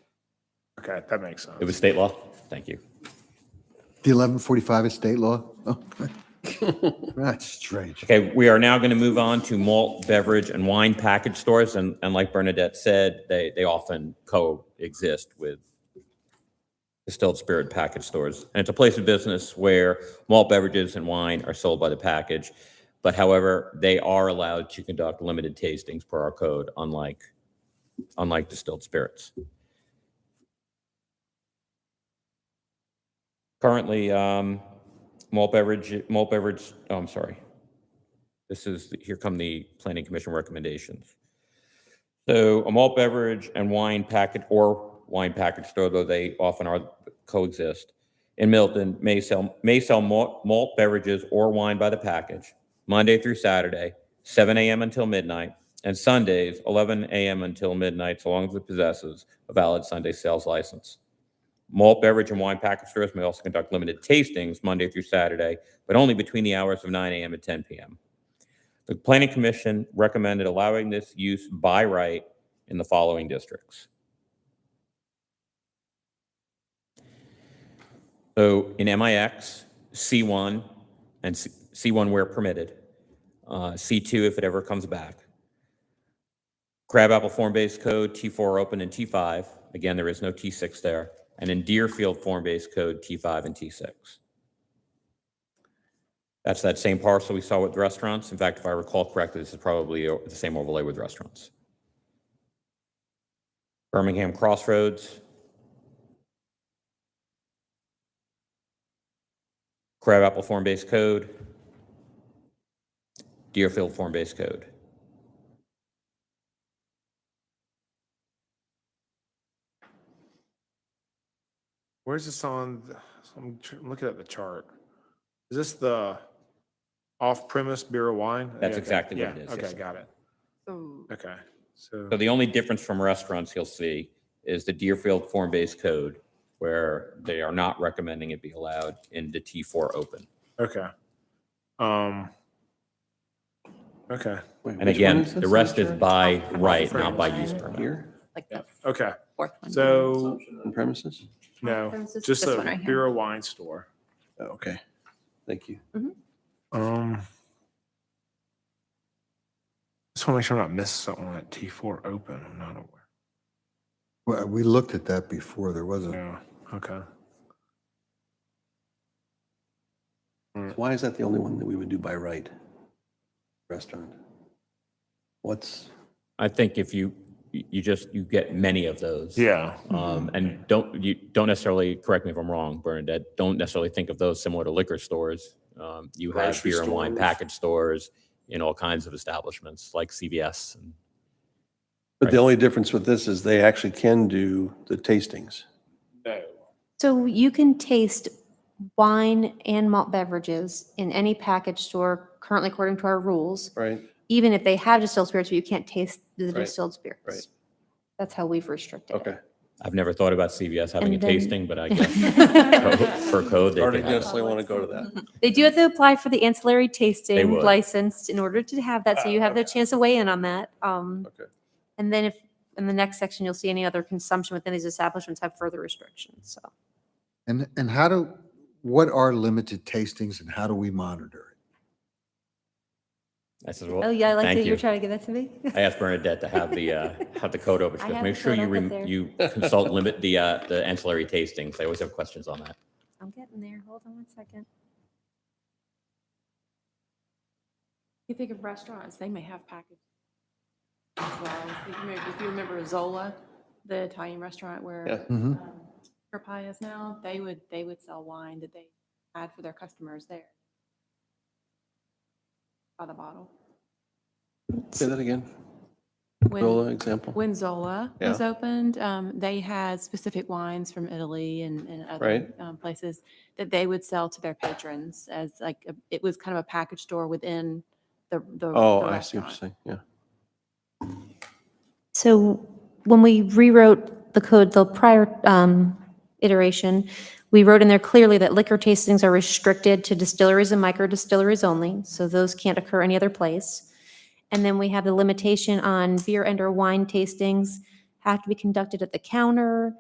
Okay, that makes sense. It was state law? Thank you. The 11:45 is state law? Oh, that's strange. Okay, we are now going to move on to malt, beverage, and wine package stores. And like Bernadette said, they often coexist with distilled spirit package stores. And it's a place of business where malt beverages and wine are sold by the package. But however, they are allowed to conduct limited tastings per our code, unlike distilled spirits. Currently, malt beverage, oh, I'm sorry. Here come the Planning Commission recommendations. So a malt beverage and wine package or wine package store, though they often are coexist, in Milton may sell malt beverages or wine by the package, Monday through Saturday, 7 a.m. until midnight, and Sundays, 11 a.m. until midnight, so long as it possesses a valid Sunday sales license. Malt beverage and wine package stores may also conduct limited tastings Monday through Saturday, but only between the hours of 9 a.m. and 10 p.m. The Planning Commission recommended allowing this use by right in the following districts. So in MIX, C1, and C1 where permitted, C2 if it ever comes back. Crabapple form-based code, T4 open and T5. Again, there is no T6 there. And in Deerfield form-based code, T5 and T6. That's that same parcel we saw with restaurants. In fact, if I recall correctly, this is probably the same overlay with restaurants. Birmingham Crossroads. Crabapple form-based code. Deerfield form-based code. Where's this on? I'm looking at the chart. Is this the off-premise beer or wine? That's Yeah, okay. exactly what Yeah, it is, Okay, yes. got it. So Okay, so, So the only difference from restaurants you'll see is the Deerfield form-based code, where they are not recommending it be allowed in the T4 open. okay. Okay, Wait, And which again, one is the this? rest is by Off-premise right, not by wine. use permit. Here? Like yeah, the okay. fourth one. So, On premises? no, Premises, just this a one right here. beer or wine store. Oh, okay. Thank you. Just want to make sure I'm not missing something on that T4 open. I'm not aware. Well, we looked at that before. There wasn't. Yeah, okay. Why is that the only one that we would do by right? Restaurant? What's, I think if you get many of those. Yeah. And you don't necessarily, correct me if I'm wrong, Bernadette, don't necessarily think of those similar to liquor stores. You have Grocery beer and wine stores. package stores in all kinds of establishments like CVS. but the only difference with this is they actually can do the tastings. No. So you can taste wine and malt beverages in any package store currently according to our rules, Right. even if they have distilled spirits, but you can't taste the Right, distilled spirits. right. That's how we've restricted it. Okay. I've never thought about CVS having a And then- tasting, but I guess for code, they Already can have necessarily want to go to that. They do have to apply for the ancillary tasting would. license in order to have that, so you have the chance to weigh in on that. Okay. And then if, in the next section, you'll see any other consumption within these establishments have further restrictions, so. And what are limited tastings and how do we monitor it? I said, well, Oh, yeah, I like thank that you're you. trying to give that to me. I asked Bernadette to have the code over to I us. have Make the sure code, I'll get there. you consult the ancillary tastings. I always have questions on that. I'm getting there. Hold on one second. You think of restaurants, they may have package as well. If you remember Zola, the Italian restaurant where Yeah. Mhm. Her Pie is now, they would sell wine that they had for their customers there. By the bottle. Say that again. When- Zola example. When Zola was Yeah. opened, they had specific wines from Italy and other Right. Places that they would sell to their patrons as like, it was kind of a package store within the Oh, the I see what you're restaurant. saying. Yeah. So when we rewrote the code, the prior iteration, we wrote in there clearly that liquor tastings are restricted to distilleries and micro distilleries only, so those can't occur any other place. And then we have the limitation on beer and or wine tastings have to be conducted at the counter.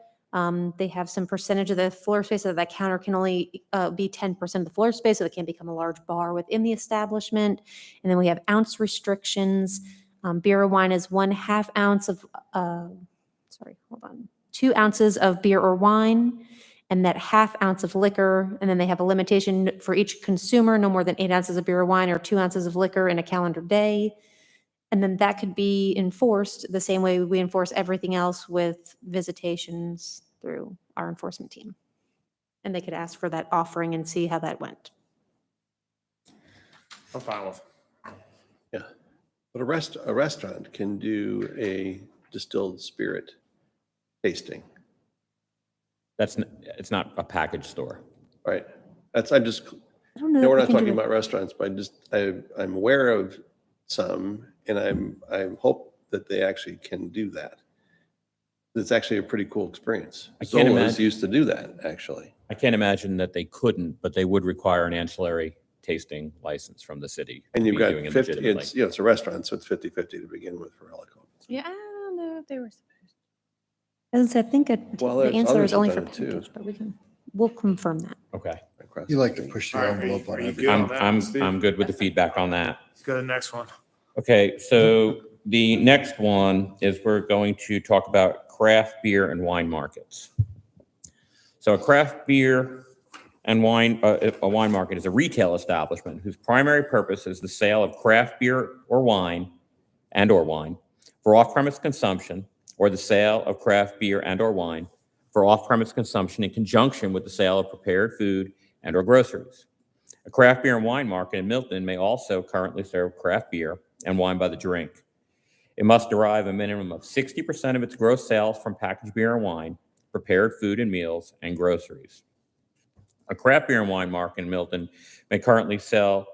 They have some percentage of the floor space, so that counter can only be 10% of the floor space, so it can't become a large bar within the establishment. And then we have ounce restrictions. Beer or wine is 1/2 ounce of, 2 ounces of beer or wine, and that 1/2 ounce of liquor. And then they have a limitation for each consumer, no more than 8 ounces of beer or wine or 2 ounces of liquor in a calendar day. And then that could be enforced the same way we enforce everything else with visitations through our enforcement team. And they could ask for that offering and see how that went. I'm fine with. Yeah. But a restaurant can do a distilled spirit tasting. it's not a package store. Right. I'm just, I don't know. no, if we're we not can do talking it. about restaurants, but I'm aware of some, and I hope that they actually can do that. It's actually a pretty cool experience. I can't Zola's imagine- used to do that, actually. I can't imagine that they couldn't, but they would require an ancillary tasting license from the city. And to you've be got doing it 50, legitimately. it's, it's a restaurant, so it's 50/50 to begin with for alcohol. Yeah, I don't know if they were supposed As I think Well, the there's answer others is only that for done it too. package, but we'll confirm that. Okay. across You the like to street. push the All right, envelope on are you everything. good on that, Steve? I'm good with the feedback on that. Let's go to the next one. Okay, so the next one is we're going to talk about craft beer and wine markets. So a craft beer and wine, a wine market is a retail establishment whose primary purpose is the sale of craft beer or wine for off-premise consumption, or the sale of craft beer and/or wine for off-premise consumption in conjunction with the sale of prepared food and/or groceries. A craft beer and wine market in Milton may also currently serve craft beer and wine by the drink. It must derive a minimum of 60% of its gross sales from packaged beer and wine, prepared food and meals, and groceries. A craft beer and wine market in Milton may currently sell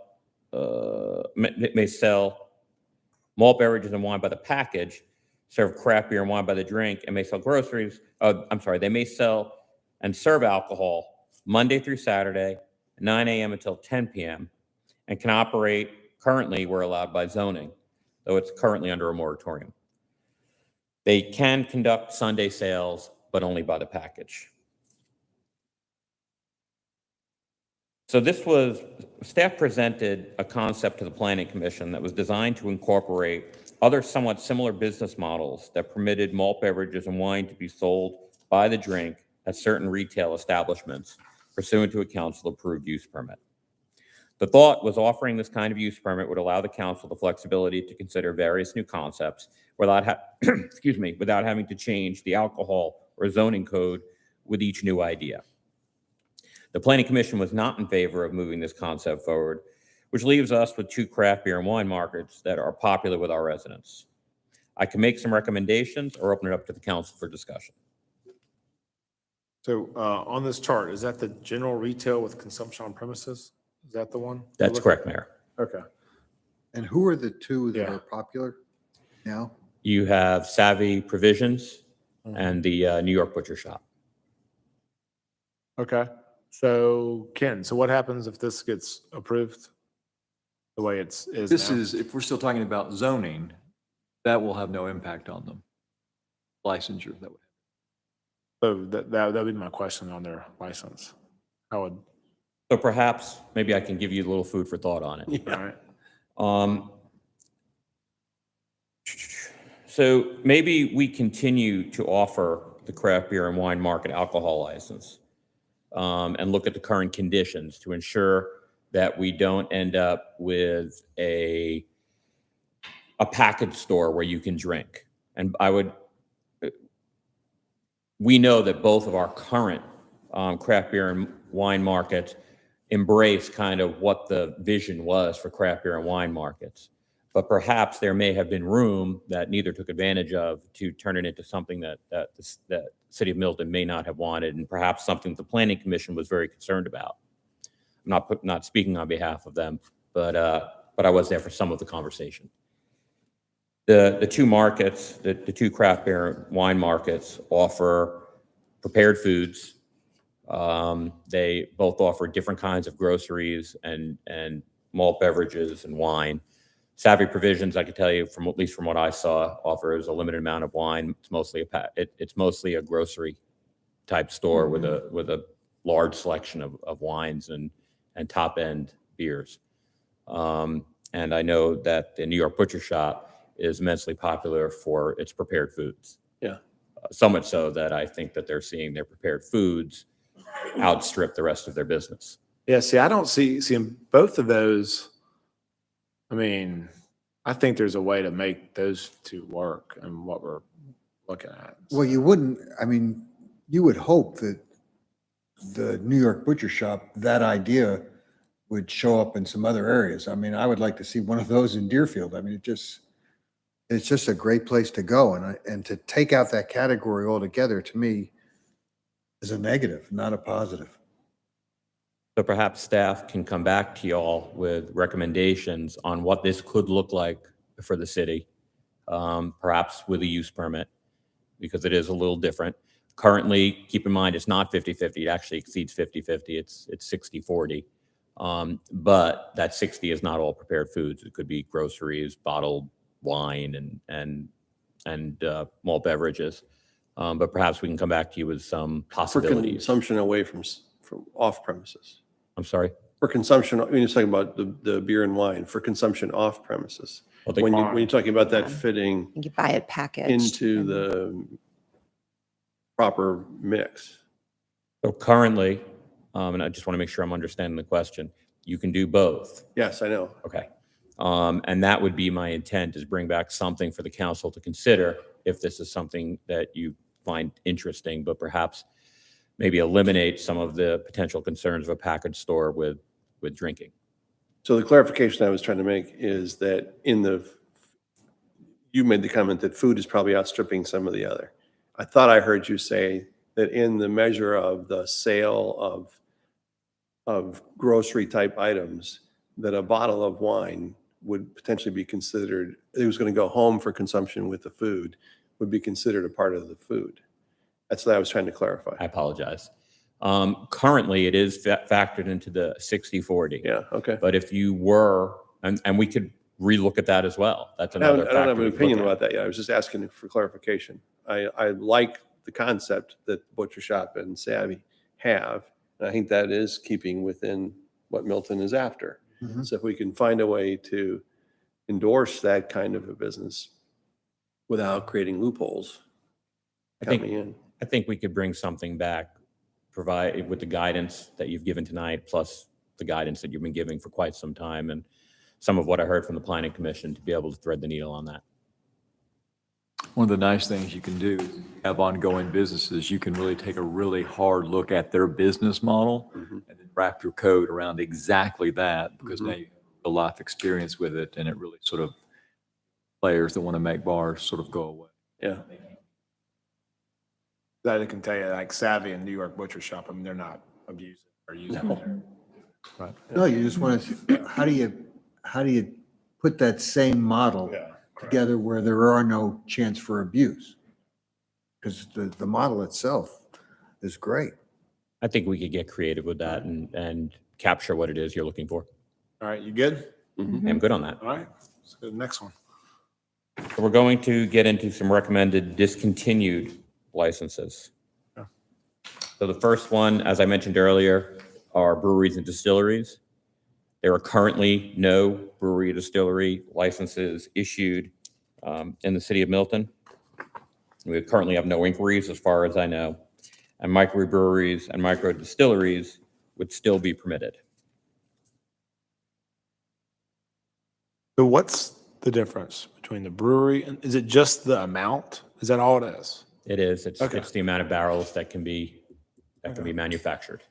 malt beverages and wine by the package, serve craft beer and wine by the drink, and may sell groceries. They may sell and serve alcohol Monday through Saturday, 9 a.m. until 10 p.m., and can operate, currently we're allowed by zoning, though it's currently under a moratorium. They can conduct Sunday sales, but only by the package. So staff presented a concept to the Planning Commission that was designed to incorporate other somewhat similar business models that permitted malt beverages and wine to be sold by the drink at certain retail establishments pursuant to a council-approved use permit. The thought was offering this kind of use permit would allow the council the flexibility to consider various new concepts without having to change the alcohol or zoning code with each new idea. The Planning Commission was not in favor of moving this concept forward, which leaves us with two craft beer and wine markets that are popular with our residents. I can make some recommendations or open it up to the council for discussion. So on this chart, is that the general retail with consumption on premises? Is that the one? That's correct, Mayor. Okay. And who are the two that Yeah. are popular now? You have Savvy Provisions and the New York Butcher Shop. Okay. So Ken, so what happens if this gets approved the way is This now? is, if we're still talking about zoning, that will have no impact on them. Licensure, that would. So that'd be my question on their license. How would, So perhaps, maybe I can give you a little food for thought on it. all right. So maybe we continue to offer the craft beer and wine market alcohol license and look at the current conditions to ensure that we don't end up with a package store where you can drink. And we know that both of our current craft beer and wine markets embrace kind of what the vision was for craft beer and wine markets. But perhaps there may have been room that neither took advantage of to turn it into something that the city of Milton may not have wanted, and perhaps something the Planning Commission was very concerned about. I'm not speaking on behalf of them, but I was there for some of the conversation. The two markets, the two craft beer and wine markets offer prepared foods. They both offer different kinds of groceries and malt beverages and wine. Savvy Provisions, I can tell you, from at least from what I saw, offers a limited amount of wine. It's mostly a grocery type store with a large selection of wines and top end beers. And I know that the New York Butcher Shop is immensely popular for its prepared foods. Yeah. So much so that I think that they're seeing their prepared foods outstrip the rest of their business. Yeah, see, I don't see in both of those. I mean, I think there's a way to make those two work and what we're looking at. Well, you would hope that the New York Butcher Shop, that idea would show up in some other areas. I mean, I would like to see one of those in Deerfield. I mean, it's just a great place to go. And to take out that category altogether, to me, is a negative, not a positive. So perhaps staff can come back to y'all with recommendations on what this could look like for the city, perhaps with a use permit, because it is a little different. Currently, keep in mind, it's not 50/50. It actually exceeds 50/50. It's 60/40. But that 60 is not all prepared foods. It could be groceries, bottled wine, and malt beverages. But perhaps we can come back to you with some For possibilities. consumption away from off premises. I'm sorry. For consumption, I mean, you're talking about the beer and wine, for consumption off premises. Well, they- When you're talking about that fitting You buy it packaged. into and- the proper mix. So currently, and I just want to make sure I'm understanding the question, you can do both. Yes, I know. Okay. And that would be my intent, is bring back something for the council to consider if this is something that you find interesting, but perhaps maybe eliminate some of the potential concerns of a package store with drinking. So the clarification I was trying to make is that you made the comment that food is probably outstripping some of the other. I thought I heard you say that in the measure of the sale of grocery type items, that a bottle of wine would potentially be considered, it was going to go home for consumption with the food, would be considered a part of the food. That's what I was trying to clarify. I apologize. Currently, it is factored into the 60/40. Yeah, okay. But if you were, and we could relook at that as well. That's I another don't have factor an to opinion look at. about that yet. I was just asking for clarification. I like the concept that Butcher Shop and Savvy have. And I think that is keeping within what Milton is after. Mhm. So if we can find a way to endorse that kind of a business without creating loopholes, I count think- me in. I think we could bring something back, provide with the guidance that you've given tonight, plus the guidance that you've been giving for quite some time, and some of what I heard from the Planning Commission, to be able to thread the needle on that. One of the nice things you can do is have ongoing businesses. You can really take a really hard look at their business model and then wrap your code around exactly that, because now you have a life experience with it, and it really sort of, players that want to make bars sort of go away. Yeah. I can tell you, like Savvy and New York Butcher Shop, I mean, they're not abusing or using it. Right. No, you just want to, how do you put that same model Yeah. correct. together where there are no chance for abuse? Because the model itself is great. I think we could get creative with that and capture what it is you're looking for. All right, you good? I'm good on that. All right, let's go to the next one. So we're going to get into some recommended discontinued licenses. Yeah. So the first one, as I mentioned earlier, are breweries and distilleries. There are currently no brewery or distillery licenses issued in the city of Milton. We currently have no inquiries, as far as I know. And microbreweries and micro distilleries would still be permitted. So what's the difference between the brewery and, is it just the amount? Is that all it is? It is. It's Okay. the amount of barrels that can be manufactured.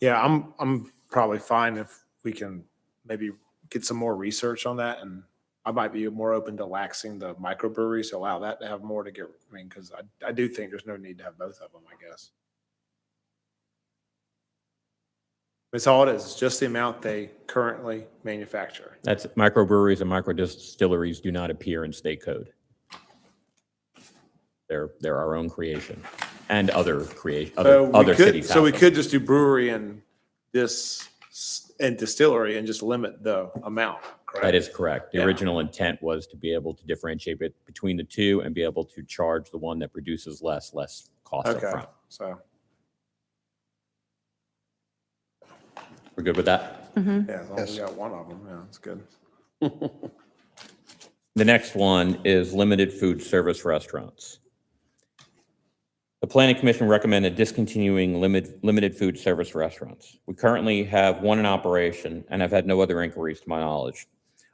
Yeah, I'm probably fine if we can maybe get some more research on that, and I might be more open to laxing the microbreweries to allow that to have more to get, I mean, because I do think there's no need to have both of them, I guess. That's all it is. It's just the amount they currently manufacture. That's microbreweries and micro distilleries do not appear in state code. They're our own creation, and other other cities. So we have them. could just do brewery and distillery and just limit the amount, correct? That is correct. The Yeah. original intent was to be able to differentiate between the two and be able to charge the one that produces less cost Okay, upfront. so, We're good with that? yeah, as long as we got one of them, yeah, that's good. The next one is limited food service restaurants. The Planning Commission recommended discontinuing limited food service restaurants. We currently have one in operation and have had no other inquiries to my knowledge.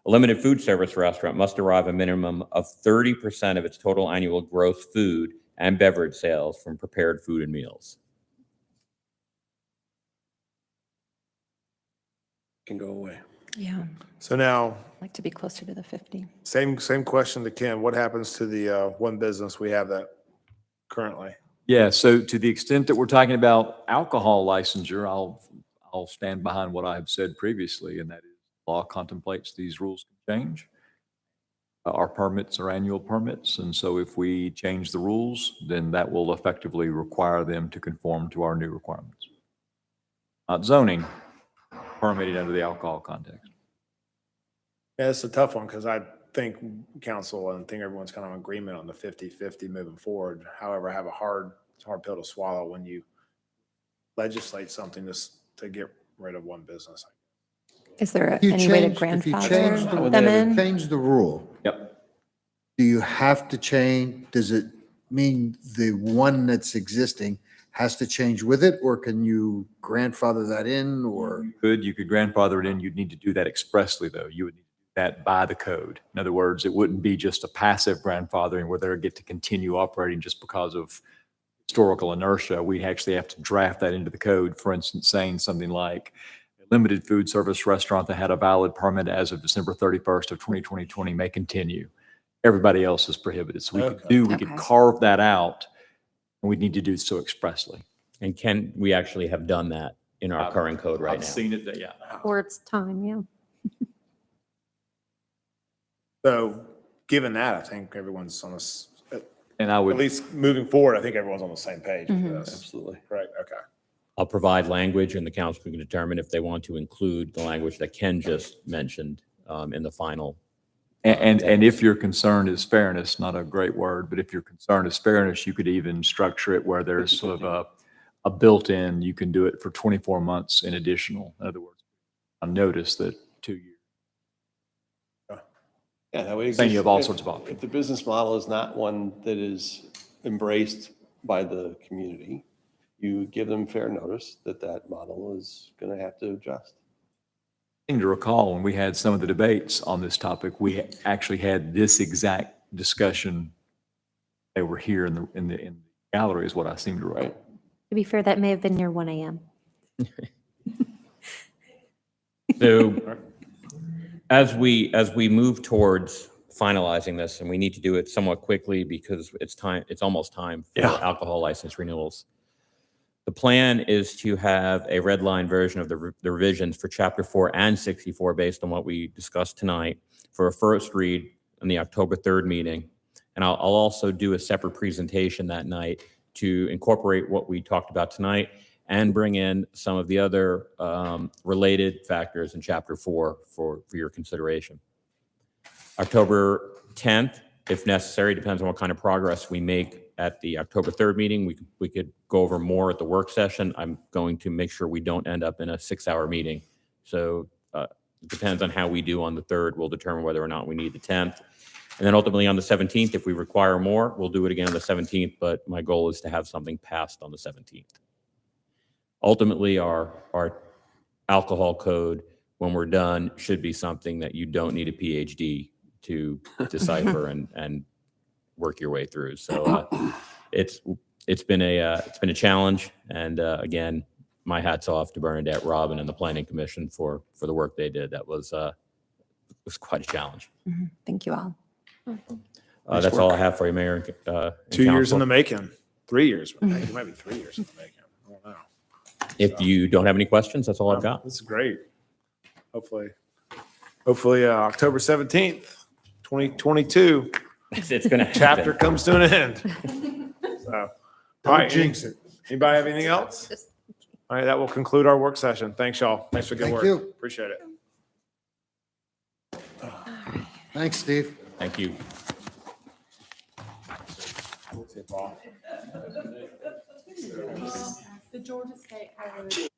A limited food service restaurant must derive a minimum of 30% of its total annual gross food and beverage sales from prepared food and meals. Can go away. Yeah, So now, I'd like to be closer to the 50. same question to Ken. What happens to the one business we have that currently? Yeah, so to the extent that we're talking about alcohol licensure, I'll stand behind what I have said previously, and that is law contemplates these rules can change. Our permits are annual permits, and so if we change the rules, then that will effectively require them to conform to our new requirements. Not zoning, permitted under the alcohol context. Yeah, it's a tough one because I think council and I think everyone's kind of in agreement on the 50-50 moving forward. However, I have a hard pill to swallow when you legislate something to get rid of one business. Is there If you any way to change- if you grandfather change the- them if you in? Change the rule. Yep. Do you have to change, does it mean the one that's existing has to change with it, or can you grandfather that in, or? You could grandfather it in. You'd need to do that expressly, though. You would need to do that by the code. In other words, it wouldn't be just a passive grandfathering where they get to continue operating just because of historical inertia. We actually have to draft that into the code, for instance, saying something like a limited food service restaurant that had a valid permit as of December 31st of 2020 may continue. Everybody else is prohibited. So we could Okay. carve that out, and we need to do so expressly. And we actually have done that in our current code right I've now. seen it, yeah. Or it's time, yeah. So given that, I think everyone's on this, And I at would, least moving forward, I think everyone's on the same page with Mhm. this. Absolutely. Correct, okay. I'll provide language and the council can determine if they want to include the language that Ken just mentioned in the final. and if your concern is fairness, not a great word, but if your concern is fairness, you could even structure it where there's sort of a built-in, you can do it for 24 months in additional. In other words, I noticed that 2 years. Yeah, that way. Saying you have all sorts of options. If the business model is not one that is embraced by the community, you give them fair notice that that model is going to have to adjust. Thing to recall, when we had some of the debates on this topic, we actually had this exact discussion. They were here in the gallery is what I seem to recall. Right. To be fair, that may have been near 1 a.m. So as we move towards finalizing this, and we need to do it somewhat quickly because it's almost time for alcohol license renewals. The plan is to have a red line version of the revisions for Chapter 4 and 64 based on what we discussed tonight for a first read in the October 3rd meeting. And I'll also do a separate presentation that night to incorporate what we talked about tonight and bring in some of the other related factors in Chapter 4 for your consideration. October 10th, if necessary, depends on what kind of progress we make at the October 3rd meeting. We could go over more at the work session. I'm going to make sure we don't end up in a 6-hour meeting. So it depends on how we do on the 3rd. We'll determine whether or not we need the 10th. And then ultimately on the 17th, if we require more, we'll do it again on the 17th. But my goal is to have something passed on the 17th. Ultimately, our alcohol code, when we're done, should be something that you don't need a PhD to decipher and work your way through. So it's been a challenge, and again, my hat's off to Bernadette, Robin, and the Planning Commission for the work they did. That was quite a challenge. Thank you all. That's all I have for you, Mayor. And 2 years in council. the making, 3 years. It might be 3 years in the making. I don't know. If you don't have any questions, that's all I've got. This is great. Hopefully, October 17th, 2022, It's going to chapter happen. comes to an end. So, all right. jinx it. Anybody have anything else? All right, that will conclude our work session. Thanks, y'all. Thanks for good Thank work. you. Appreciate it. Thanks, Steve. Thank you. The Georgia State Code